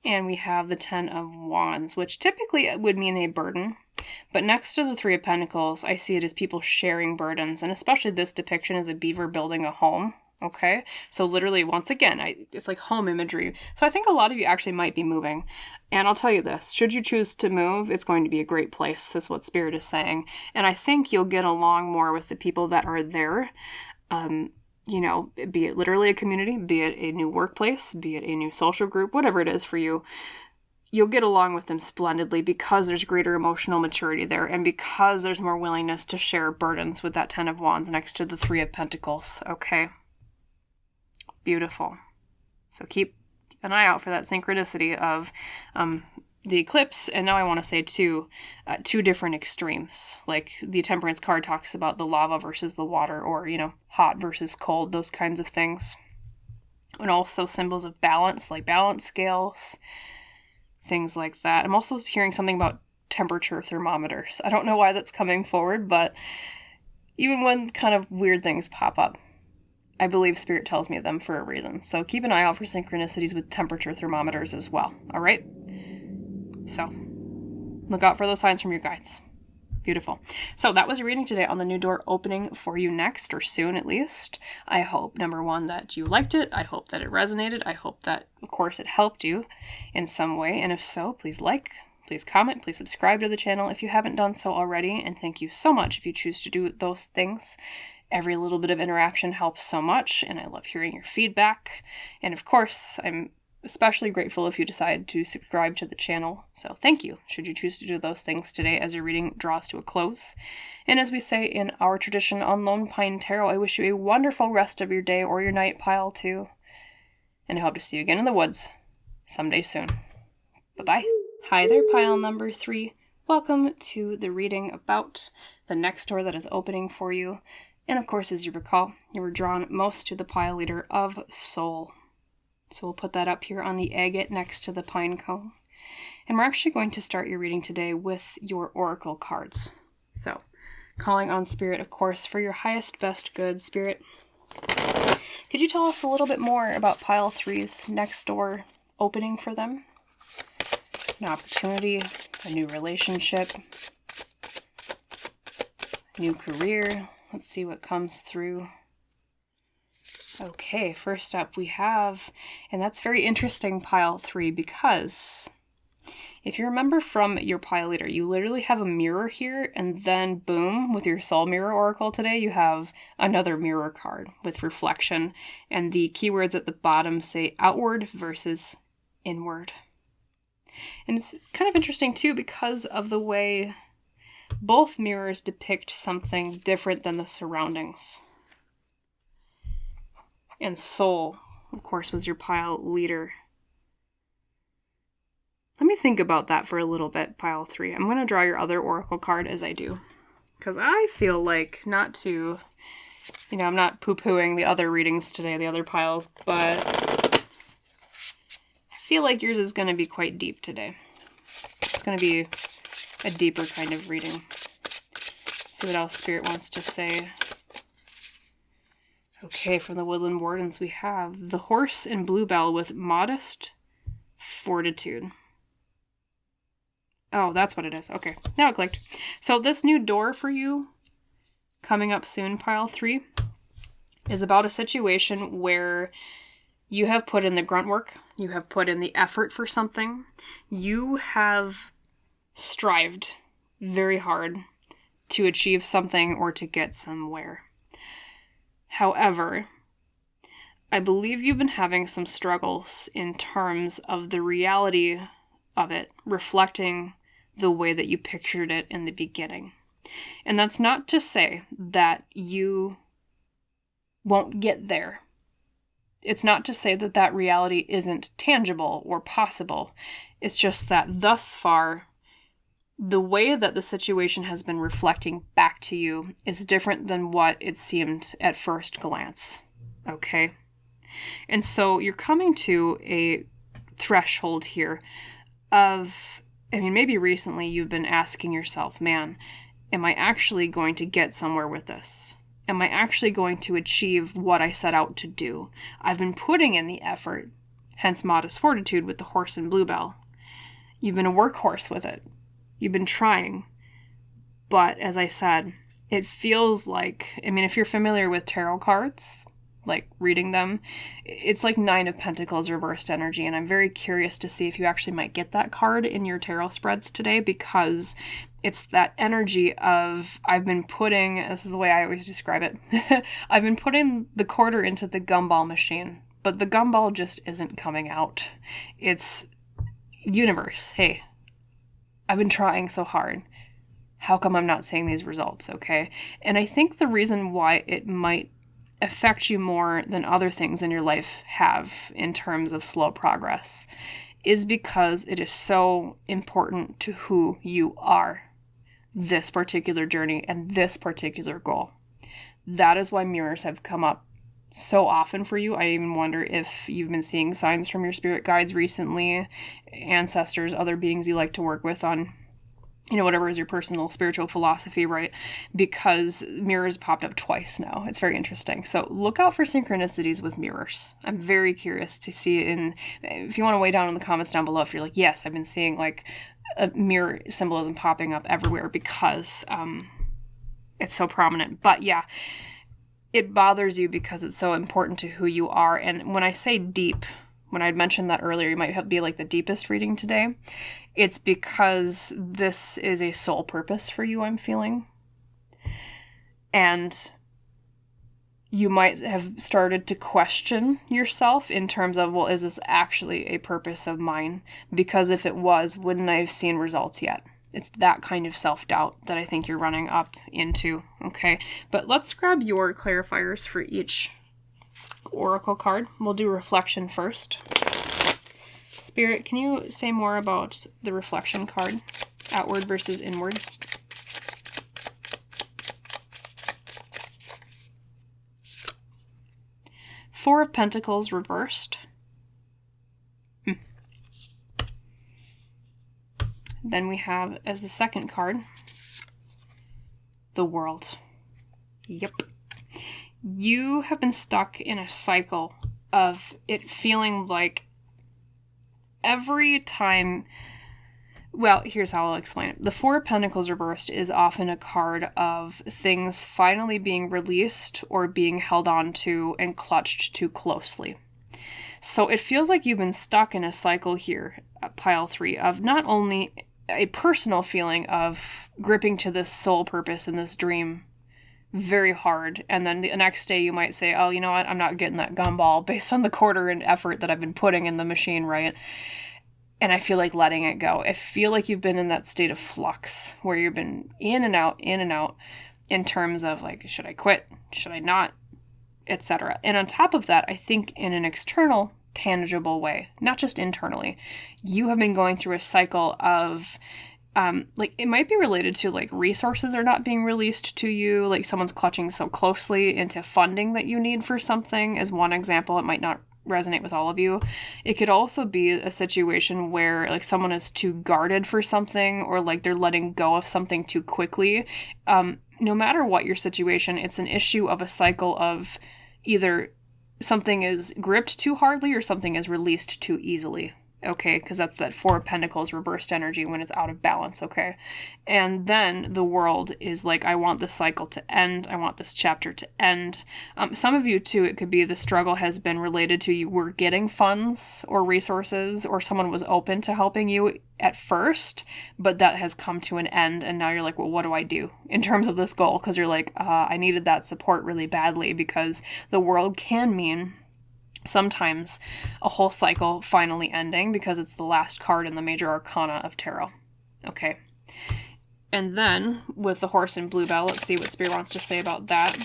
And we have the Ten of Wands, which typically would mean a burden. But next to the Three of Pentacles, I see it as people sharing burdens. And especially this depiction is a beaver building a home. Okay? So literally, once again, it's like home imagery. So I think a lot of you actually might be moving. And I'll tell you this. Should you choose to move, it's going to be a great place. That's what Spirit is saying. And I think you'll get along more with the people that are there. You know, be it literally a community, be it a new workplace, be it a new social group, whatever it is for you, you'll get along with them splendidly because there's greater emotional maturity there and because there's more willingness to share burdens with that Ten of Wands next to the Three of Pentacles, okay? Beautiful. So keep an eye out for that synchronicity of the eclipse, and now I want to say two different extremes. Like the Temperance card talks about the lava versus the water, or, you know, hot versus cold, those kinds of things. And also symbols of balance, like balance scales, things like that. I'm also hearing something about temperature thermometers. I don't know why that's coming forward, but even when kind of weird things pop up, I believe Spirit tells me them for a reason. So keep an eye out for synchronicities with temperature thermometers as well, all right? So, look out for those signs from your guides. Beautiful. So that was your reading today on the new door opening for you next, or soon at least. I hope, number one, that you liked it. I hope that it resonated. I hope that, of course, it helped you in some way. And if so, please like, please comment, please subscribe to the channel if you haven't done so already. And thank you so much if you choose to do those things. Every little bit of interaction helps so much, and I love hearing your feedback. And of course, I'm especially grateful if you decide to subscribe to the channel. So thank you, should you choose to do those things today as your reading draws to a close. And as we say in our tradition on Lone Pine Tarot, I wish you a wonderful rest of your day or your night, Pile 2. And I hope to see you again in the woods someday soon. Bye-bye. Hi there, Pile number 3. Welcome to the reading about the next door that is opening for you. And of course, as you recall, you were drawn most to the pile leader of Soul. So we'll put that up here on the agate next to the pine cone. And we're actually going to start your reading today with your oracle cards. So, calling on Spirit, of course, for your highest, best good, Spirit. Could you tell us a little bit more about Pile 3's next door opening for them? An opportunity, a new relationship, new career. Let's see what comes through. Okay, first up we have, and that's very interesting, Pile 3, because if you remember from your pile leader, you literally have a mirror here, and then boom, with your soul mirror oracle today, you have another mirror card with reflection, and the keywords at the bottom say outward versus inward. And it's kind of interesting too because of the way both mirrors depict something different than the surroundings. And Soul, of course, was your pile leader. Let me think about that for a little bit, Pile 3. I'm going to draw your other oracle card as I do. Because I feel like, not to, I'm not poo-pooing the other readings today, the other piles, but I feel like yours is going to be quite deep today. It's going to be a deeper kind of reading. Let's see what else Spirit wants to say. Okay, from the Woodland Wardens, we have the horse and bluebell with modest fortitude. Oh, that's what it is. Okay, now it clicked. So this new door for you, coming up soon, Pile 3, is about a situation where you have put in the grunt work, you have put in the effort for something, you have strived very hard to achieve something or to get somewhere. However, I believe you've been having some struggles in terms of the reality of it, reflecting the way that you pictured it in the beginning. And that's not to say that you won't get there. It's not to say that that reality isn't tangible or possible. It's just that thus far, the way that the situation has been reflecting back to you is different than what it seemed at first glance. Okay? And so you're coming to a threshold here of, maybe recently you've been asking yourself, man, am I actually going to get somewhere with this? Am I actually going to achieve what I set out to do? I've been putting in the effort. hence modest fortitude with the horse and bluebell. You've been a workhorse with it. You've been trying. But as I said, it feels like, I mean, if you're familiar with tarot cards, like reading them, it's like Nine of Pentacles reversed energy. And I'm very curious to see if you actually might get that card in your tarot spreads today, because it's that energy of, I've been putting, this is the way I always describe it, I've been putting the quarter into the gumball machine, but the gumball just isn't coming out. It's, universe, hey, I've been trying so hard. How come I'm not seeing these results, okay? And I think the reason why it might affect you more than other things in your life have in terms of slow progress is because it is so important to who you are, this particular journey and this particular goal. That is why mirrors have come up so often for you. I even wonder if you've been seeing signs from your spirit guides recently, ancestors, other beings you like to work with on, you know, whatever is your personal spiritual philosophy, right? Because mirrors popped up twice now. It's very interesting. So look out for synchronicities with mirrors. I'm very curious to see if you want to weigh down in the comments down below if you're like, yes, I've been seeing like a mirror symbolism popping up everywhere because it's so prominent. But yeah, it bothers you because it's so important to who you are. And when I say deep, when I'd mentioned that earlier, you might be like the deepest reading today. It's because this is a soul purpose for you, I'm feeling. And you might have started to question yourself in terms of, well, is this actually a purpose of mine? Because if it was, wouldn't I have seen results yet? It's that kind of self-doubt that I think you're running up into, okay? But let's grab your clarifiers for each oracle card. We'll do reflection first. Spirit, can you say more about the reflection card? Outward versus inward. Four of Pentacles reversed. Then we have, as the second card, the World. Yep. You have been stuck in a cycle of it feeling like every time, well, here's how I'll explain it. The Four of Pentacles reversed is often a card of things finally being released or being held on to and clutched too closely. So it feels like you've been stuck in a cycle here, pile 3, of not only a personal feeling of gripping to this soul purpose and this dream very hard, and then the next day you might say, oh, you know what, I'm not getting that gumball based on the quarter and effort that I've been putting in the machine, right? And I feel like letting it go. I feel like you've been in that state of flux where you've been in and out in terms of like, should I quit? Should I not? Etc. And on top of that, I think in an external, tangible way, not just internally, you have been going through a cycle of like it might be related to like resources are not being released to you, like someone's clutching so closely into funding that you need for something as one example. It might not resonate with all of you. It could also be a situation where like someone is too guarded for something, or like they're letting go of something too quickly. No matter what your situation, it's an issue of a cycle of either something is gripped too hardly or something is released too easily. Okay, because that's that Four of Pentacles reversed energy when it's out of balance, okay? And then the World is like, I want this cycle to end. I want this chapter to end. Some of you, too, it could be the struggle has been related to you were getting funds or resources, or someone was open to helping you at first, but that has come to an end, and now you're like, well, what do I do in terms of this goal? Because you're like, I needed that support really badly, because the World can mean sometimes a whole cycle finally ending because it's the last card in the major arcana of tarot. Okay. And then with the horse and bluebell, let's see what Spirit wants to say about that.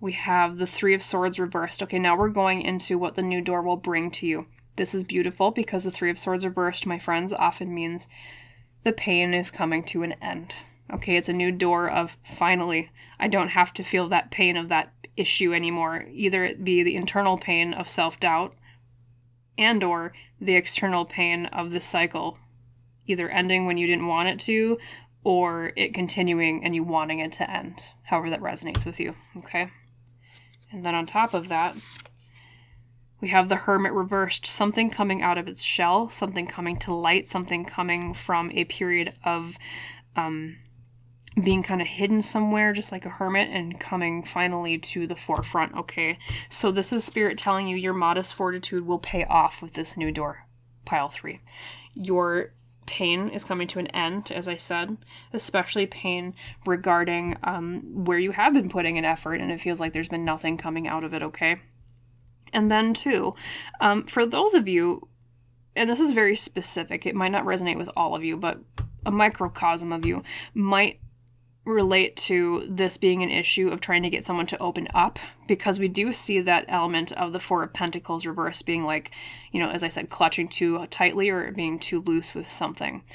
We have the Three of Swords reversed. Okay, now we're going into what the new door will bring to you. This is beautiful because the Three of Swords reversed, my friends, often means the pain is coming to an end. Okay, it's a new door of finally, I don't have to feel that pain of that issue anymore. Either it be the internal pain of self-doubt and or the external pain of the cycle either ending when you didn't want it to or it continuing and you wanting it to end, however that resonates with you, okay? And then on top of that, we have the Hermit reversed, something coming out of its shell, something coming to light, something coming from a period of being kind of hidden somewhere, just like a hermit, and coming finally to the forefront, okay? So this is Spirit telling you your modest fortitude will pay off with this new door, pile 3. Your pain is coming to an end, as I said, especially pain regarding where you have been putting an effort and it feels like there's been nothing coming out of it, okay? And then too, for those of you, and this is very specific, it might not resonate with all of you, but a microcosm of you might relate to this being an issue of trying to get someone to open up, because we do see that element of the Four of Pentacles reversed being like, you know, as I said, clutching too tightly or being too loose with something.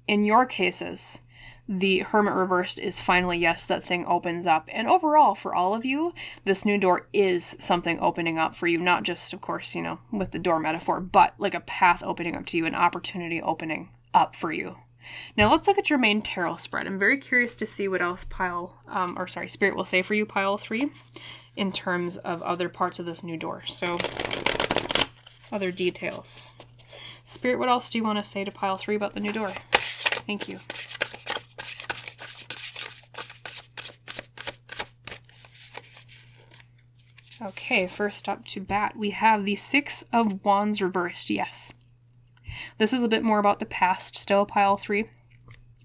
In your cases, the Hermit reversed is finally, yes, that thing opens up. And overall, for all of you, this new door is something opening up for you, not just, of course, you know, with the door metaphor, but like a path opening up to you, an opportunity opening up for you. Now let's look at your main tarot spread. I'm very curious to see what else Spirit will say for you, pile 3, in terms of other parts of this new door. So, other details. Spirit, what else do you want to say to pile 3 about the new door? Thank you. Okay, first up to bat, we have the Six of Wands reversed, yes. This is a bit more about the past still, pile 3,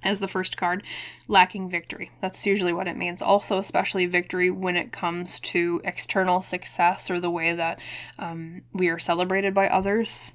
as the first card, lacking victory. That's usually what it means. Also, especially victory when it comes to external success or the way that we are celebrated by others.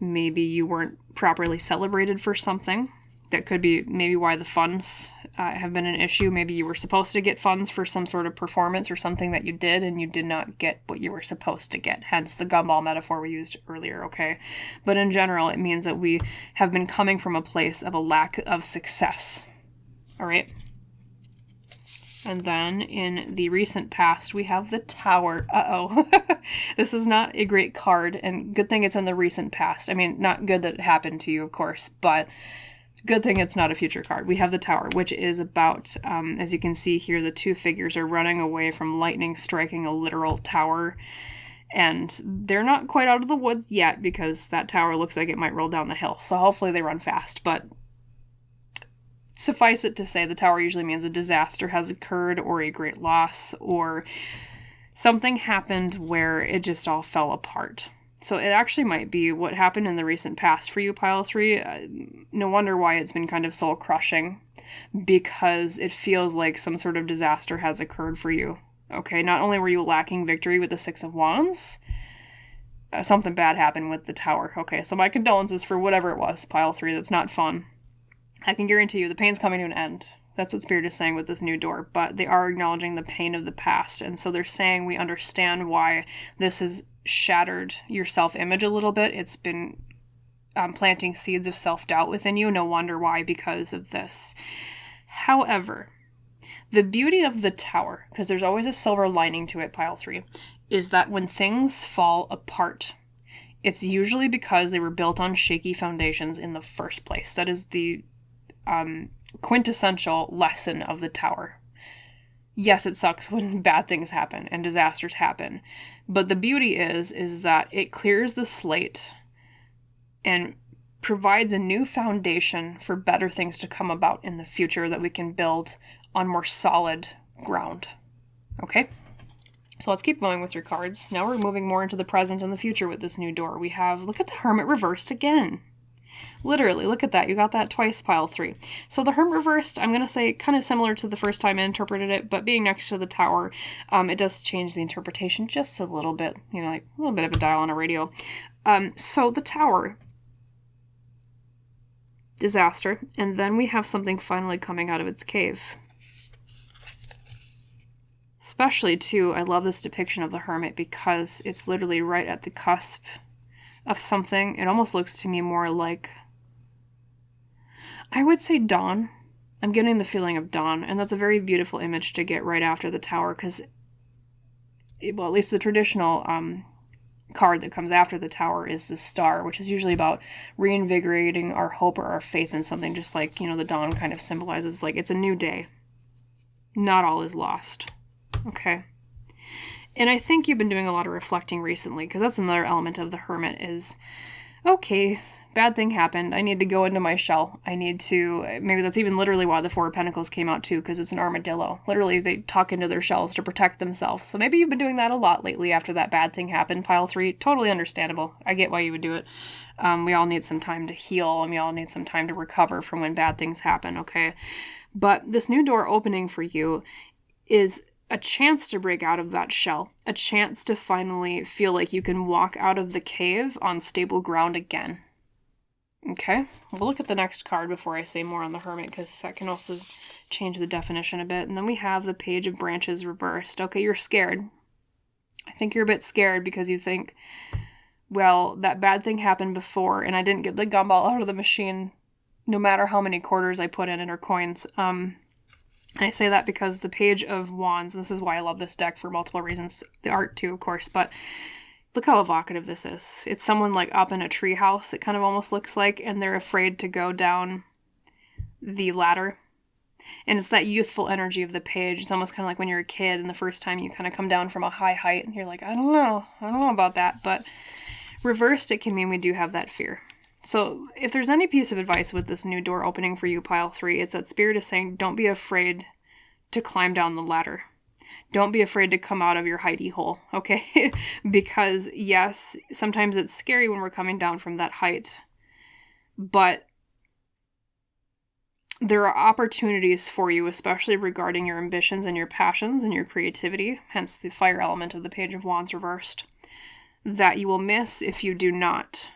Maybe you weren't properly celebrated for something. That could be maybe why the funds have been an issue. Maybe you were supposed to get funds for some sort of performance or something that you did and you did not get what you were supposed to get. Hence the gumball metaphor we used earlier, okay? But in general, it means that we have been coming from a place of a lack of success, all right? And then in the recent past, we have the Tower. Uh-oh. This is not a great card, and good thing it's in the recent past. I mean, not good that it happened to you, of course, but good thing it's not a future card. We have the Tower, which is about, as you can see here, the two figures are running away from lightning striking a literal tower. And they're not quite out of the woods yet because that tower looks like it might roll down the hill. So hopefully they run fast. But suffice it to say, the Tower usually means a disaster has occurred or a great loss or something happened where it just all fell apart. So it actually might be what happened in the recent past for you, pile 3. No wonder why it's been kind of soul-crushing, because it feels like some sort of disaster has occurred for you. Okay, not only were you lacking victory with the Six of Wands, something bad happened with the Tower. Okay, so my condolences for whatever it was, pile 3. That's not fun. I can guarantee you the pain's coming to an end. That's what Spirit is saying with this new door, but they are acknowledging the pain of the past, and so they're saying we understand why this has shattered your self-image a little bit. It's been planting seeds of self-doubt within you. No wonder why, because of this. However, the beauty of the Tower, because there's always a silver lining to it, pile 3, is that when things fall apart, it's usually because they were built on shaky foundations in the first place. That is the quintessential lesson of the Tower. Yes, it sucks when bad things happen and disasters happen, but the beauty is that it clears the slate and provides a new foundation for better things to come about in the future that we can build on more solid ground. Okay? So let's keep going with your cards. Now we're moving more into the present and the future with this new door. We have, look at the Hermit reversed again. Literally, look at that. You got that twice, pile 3. So the Hermit reversed, I'm going to say kind of similar to the first time I interpreted it, but being next to the Tower, it does change the interpretation just a little bit. You know, like a little bit of a dial on a radio. So the Tower, disaster, and then we have something finally coming out of its cave. Especially, too, I love this depiction of the Hermit because it's literally right at the cusp of something. It almost looks to me more like, I would say dawn. I'm getting the feeling of dawn, and that's a very beautiful image to get right after the Tower, because, well, at least the traditional card that comes after the Tower is the Star, which is usually about reinvigorating our hope or our faith in something, just like, the dawn kind of symbolizes, like, it's a new day. Not all is lost. Okay. And I think you've been doing a lot of reflecting recently, because that's another element of the Hermit is, okay, bad thing happened. I need to go into my shell. I need to, maybe that's even literally why the Four of Pentacles came out too, because it's an armadillo. Literally, they tuck into their shells to protect themselves. So maybe you've been doing that a lot lately after that bad thing happened. Pile 3, totally understandable. I get why you would do it. We all need some time to heal, and we all need some time to recover from when bad things happen, okay? But this new door opening for you is a chance to break out of that shell, a chance to finally feel like you can walk out of the cave on stable ground again. Okay, we'll look at the next card before I say more on the Hermit, because that can also change the definition a bit. And then we have the Page of Branches reversed. Okay, you're scared. I think you're a bit scared because you think, well, that bad thing happened before, and I didn't get the gumball out of the machine no matter how many quarters I put in it or coins. And I say that because the Page of Wands, this is why I love this deck for multiple reasons, the art too, of course, but look how evocative this is. It's someone like up in a tree house, it kind of almost looks like, and they're afraid to go down the ladder. And it's that youthful energy of the page. It's almost kind of like when you're a kid and the first time you kind of come down from a high height and you're like, I don't know about that. But reversed, it can mean we do have that fear. So if there's any piece of advice with this new door opening for you, Pile 3, it's that Spirit is saying, don't be afraid to climb down the ladder. Don't be afraid to come out of your hidey hole, okay? Because, yes, sometimes it's scary when we're coming down from that height. But there are opportunities for you, especially regarding your ambitions and your passions and your creativity, hence the fire element of the Page of Wands reversed, that you will miss if you do not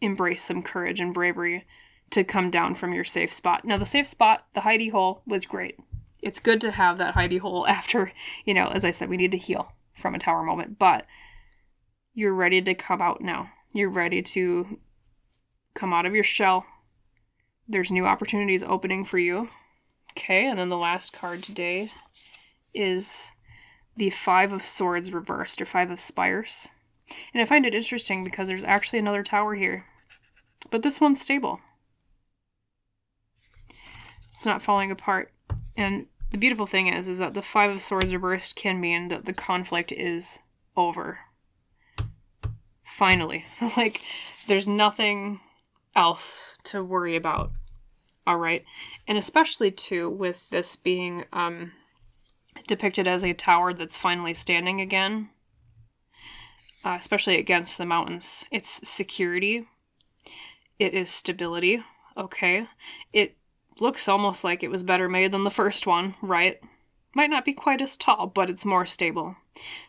embrace some courage and bravery to come down from your safe spot. Now, the safe spot, the hidey hole, was great. It's good to have that hidey hole after, as I said, we need to heal from a tower moment, but you're ready to come out now. You're ready to come out of your shell. There's new opportunities opening for you. Okay, and then the last card today is the Five of Swords reversed, or Five of Spires. And I find it interesting because there's actually another tower here, but this one's stable. It's not falling apart. And the beautiful thing is that the Five of Swords reversed can mean that the conflict is over. Finally. Like, there's nothing else to worry about. All right. And especially, too, with this being depicted as a tower that's finally standing again, especially against the mountains. It's security. It is stability. Okay. It looks almost like it was better made than the first one, right? Might not be quite as tall, but it's more stable.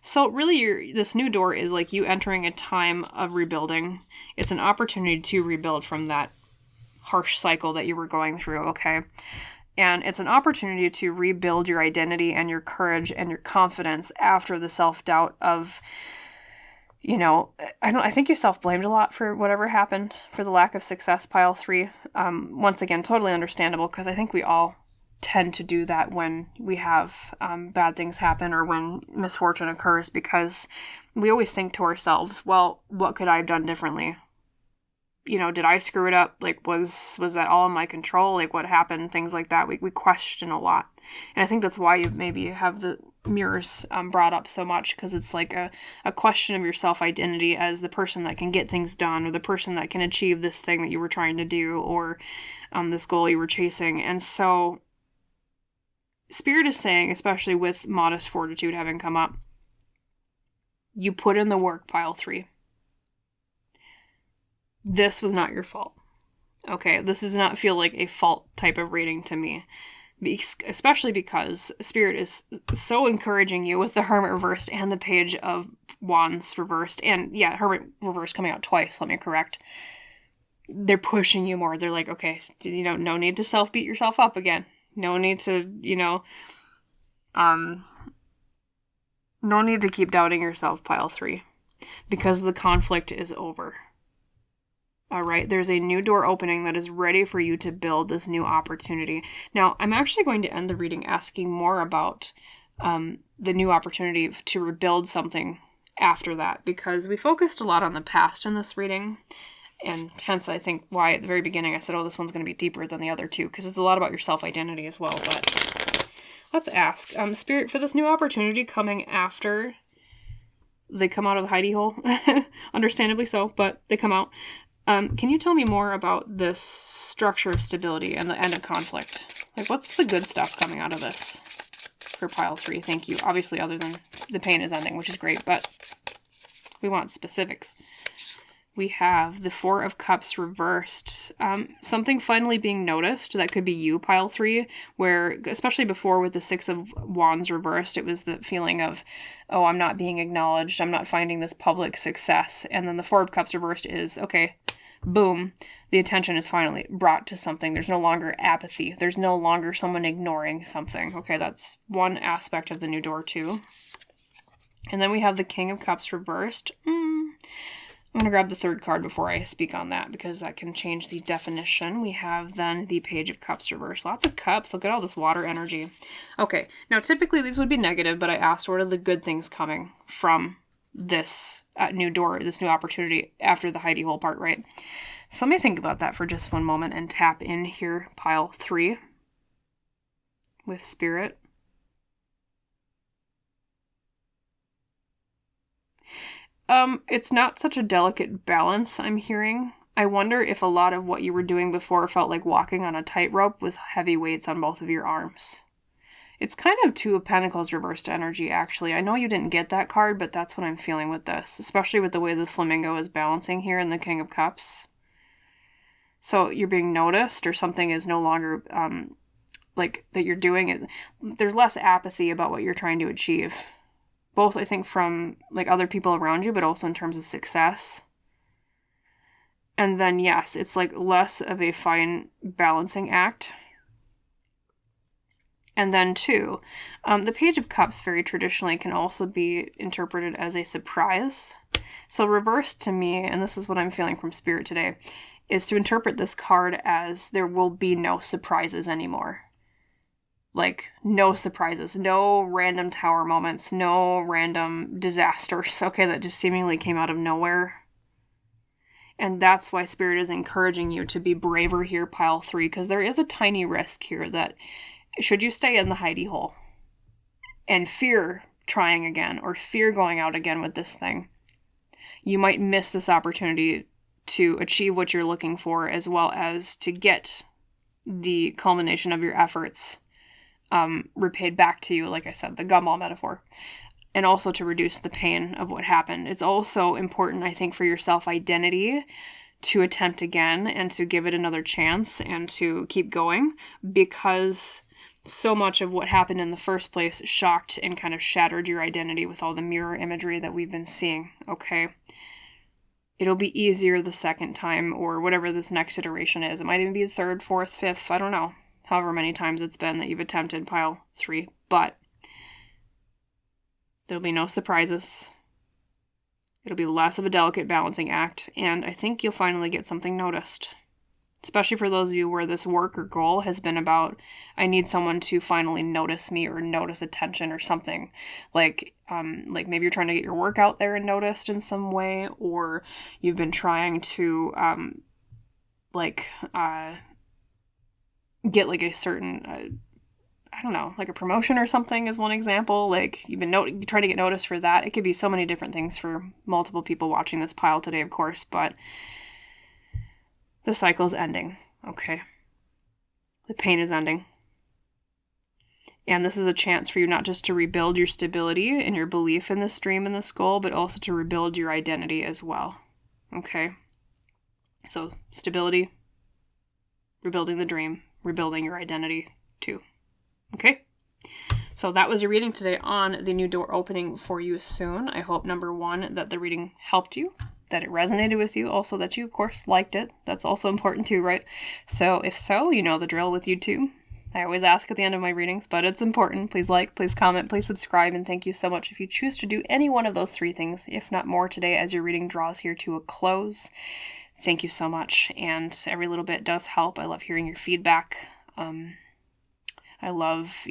So really, this new door is like you entering a time of rebuilding. It's an opportunity to rebuild from that harsh cycle that you were going through, okay? And it's an opportunity to rebuild your identity and your courage and your confidence after the self-doubt of, I think you self-blamed a lot for whatever happened, for the lack of success, Pile 3. Once again, totally understandable, because I think we all tend to do that when we have bad things happen or when misfortune occurs, because we always think to ourselves, well, what could I have done differently? Did I screw it up? Like, was that all in my control? Like, what happened? Things like that. We question a lot. And I think that's why you maybe have the mirrors brought up so much, because it's like a question of your self-identity as the person that can get things done, or the person that can achieve this thing that you were trying to do, or this goal you were chasing. And so Spirit is saying, especially with modest fortitude having come up, you put in the work, Pile 3. This was not your fault. Okay, this does not feel like a fault type of reading to me. Especially because Spirit is so encouraging you with the Hermit reversed and the Page of Wands reversed. And yeah, Hermit reversed coming out twice, let me correct. They're pushing you more. They're like, okay, no need to self-beat yourself up again. No need to, no need to keep doubting yourself, Pile 3. Because the conflict is over. All right, there's a new door opening that is ready for you to build this new opportunity. Now, I'm actually going to end the reading asking more about the new opportunity to rebuild something after that, because we focused a lot on the past in this reading, and hence I think why at the very beginning I said, oh, this one's going to be deeper than the other two, because it's a lot about your self-identity as well. But let's ask, Spirit, for this new opportunity coming after they come out of the hidey hole, understandably so, but they come out. Can you tell me more about this structure of stability and the end of conflict? Like, what's the good stuff coming out of this for pile 3? Thank you. Obviously, other than the pain is ending, which is great, but we want specifics. We have the Four of Cups reversed. Something finally being noticed. That could be you, pile 3, where, especially before with the Six of Wands reversed, it was the feeling of, oh, I'm not being acknowledged. I'm not finding this public success. And then the Four of Cups reversed is, okay, boom, the attention is finally brought to something. There's no longer apathy. There's no longer someone ignoring something. Okay, that's one aspect of the new door too. And then we have the King of Cups reversed. I'm going to grab the third card before I speak on that, because that can change the definition. We have then the Page of Cups reversed. Lots of cups. Look at all this water energy. Okay, now typically these would be negative, but I asked what are the good things coming from this new door, this new opportunity after the hidey hole part, right? So let me think about that for just one moment and tap in here, pile 3, with Spirit. It's not such a delicate balance I'm hearing. I wonder if a lot of what you were doing before felt like walking on a tightrope with heavy weights on both of your arms. It's kind of Two of Pentacles reversed energy, actually. I know you didn't get that card, but that's what I'm feeling with this, especially with the way the flamingo is balancing here in the King of Cups. So you're being noticed, or something is no longer, like, that you're doing it. There's less apathy about what you're trying to achieve. Both, I think, from, like, other people around you, but also in terms of success. And then, yes, it's, like, less of a fine balancing act. And then, too, the Page of Cups very traditionally can also be interpreted as a surprise. So reversed to me, and this is what I'm feeling from Spirit today, is to interpret this card as there will be no surprises anymore. Like, no surprises, no random tower moments, no random disasters, okay, that just seemingly came out of nowhere. And that's why Spirit is encouraging you to be braver here, pile 3, because there is a tiny risk here that should you stay in the hidey hole and fear trying again or fear going out again with this thing, you might miss this opportunity to achieve what you're looking for, as well as to get the culmination of your efforts repaid back to you, like I said, the gumball metaphor, and also to reduce the pain of what happened. It's also important, I think, for your self-identity to attempt again and to give it another chance and to keep going, because so much of what happened in the first place shocked and kind of shattered your identity with all the mirror imagery that we've been seeing, okay? It'll be easier the second time, or whatever this next iteration is. It might even be the third, fourth, fifth, I don't know. However many times it's been that you've attempted pile 3, but there'll be no surprises. It'll be less of a delicate balancing act, and I think you'll finally get something noticed. Especially for those of you where this work or goal has been about, I need someone to finally notice me or notice attention or something. Like maybe you're trying to get your work out there and noticed in some way, or you've been trying to get like a certain, I don't know, like a promotion or something is one example. Like you've been trying to get noticed for that. It could be so many different things for multiple people watching this pile today, of course, but the cycle's ending, okay? The pain is ending. And this is a chance for you not just to rebuild your stability and your belief in this dream and this goal, but also to rebuild your identity as well, okay? So stability, rebuilding the dream, rebuilding your identity too. Okay? So that was your reading today on the new door opening for you soon. I hope, number 1, that the reading helped you, that it resonated with you, also that you, of course, liked it. That's also important too, right? So if so, you know the drill with YouTube. I always ask at the end of my readings, but it's important. Please like, please comment, please subscribe, and thank you so much if you choose to do any one of those 3 things, if not more, today as your reading draws here to a close. Thank you so much, and every little bit does help. I love hearing your feedback. I love,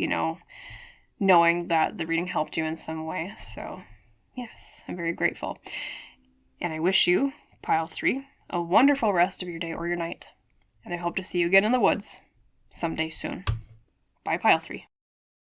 knowing that the reading helped you in some way. So Yes, I'm very grateful. And I wish you, pile 3, a wonderful rest of your day or your night. And I hope to see you again in the woods someday soon. Bye, pile 3.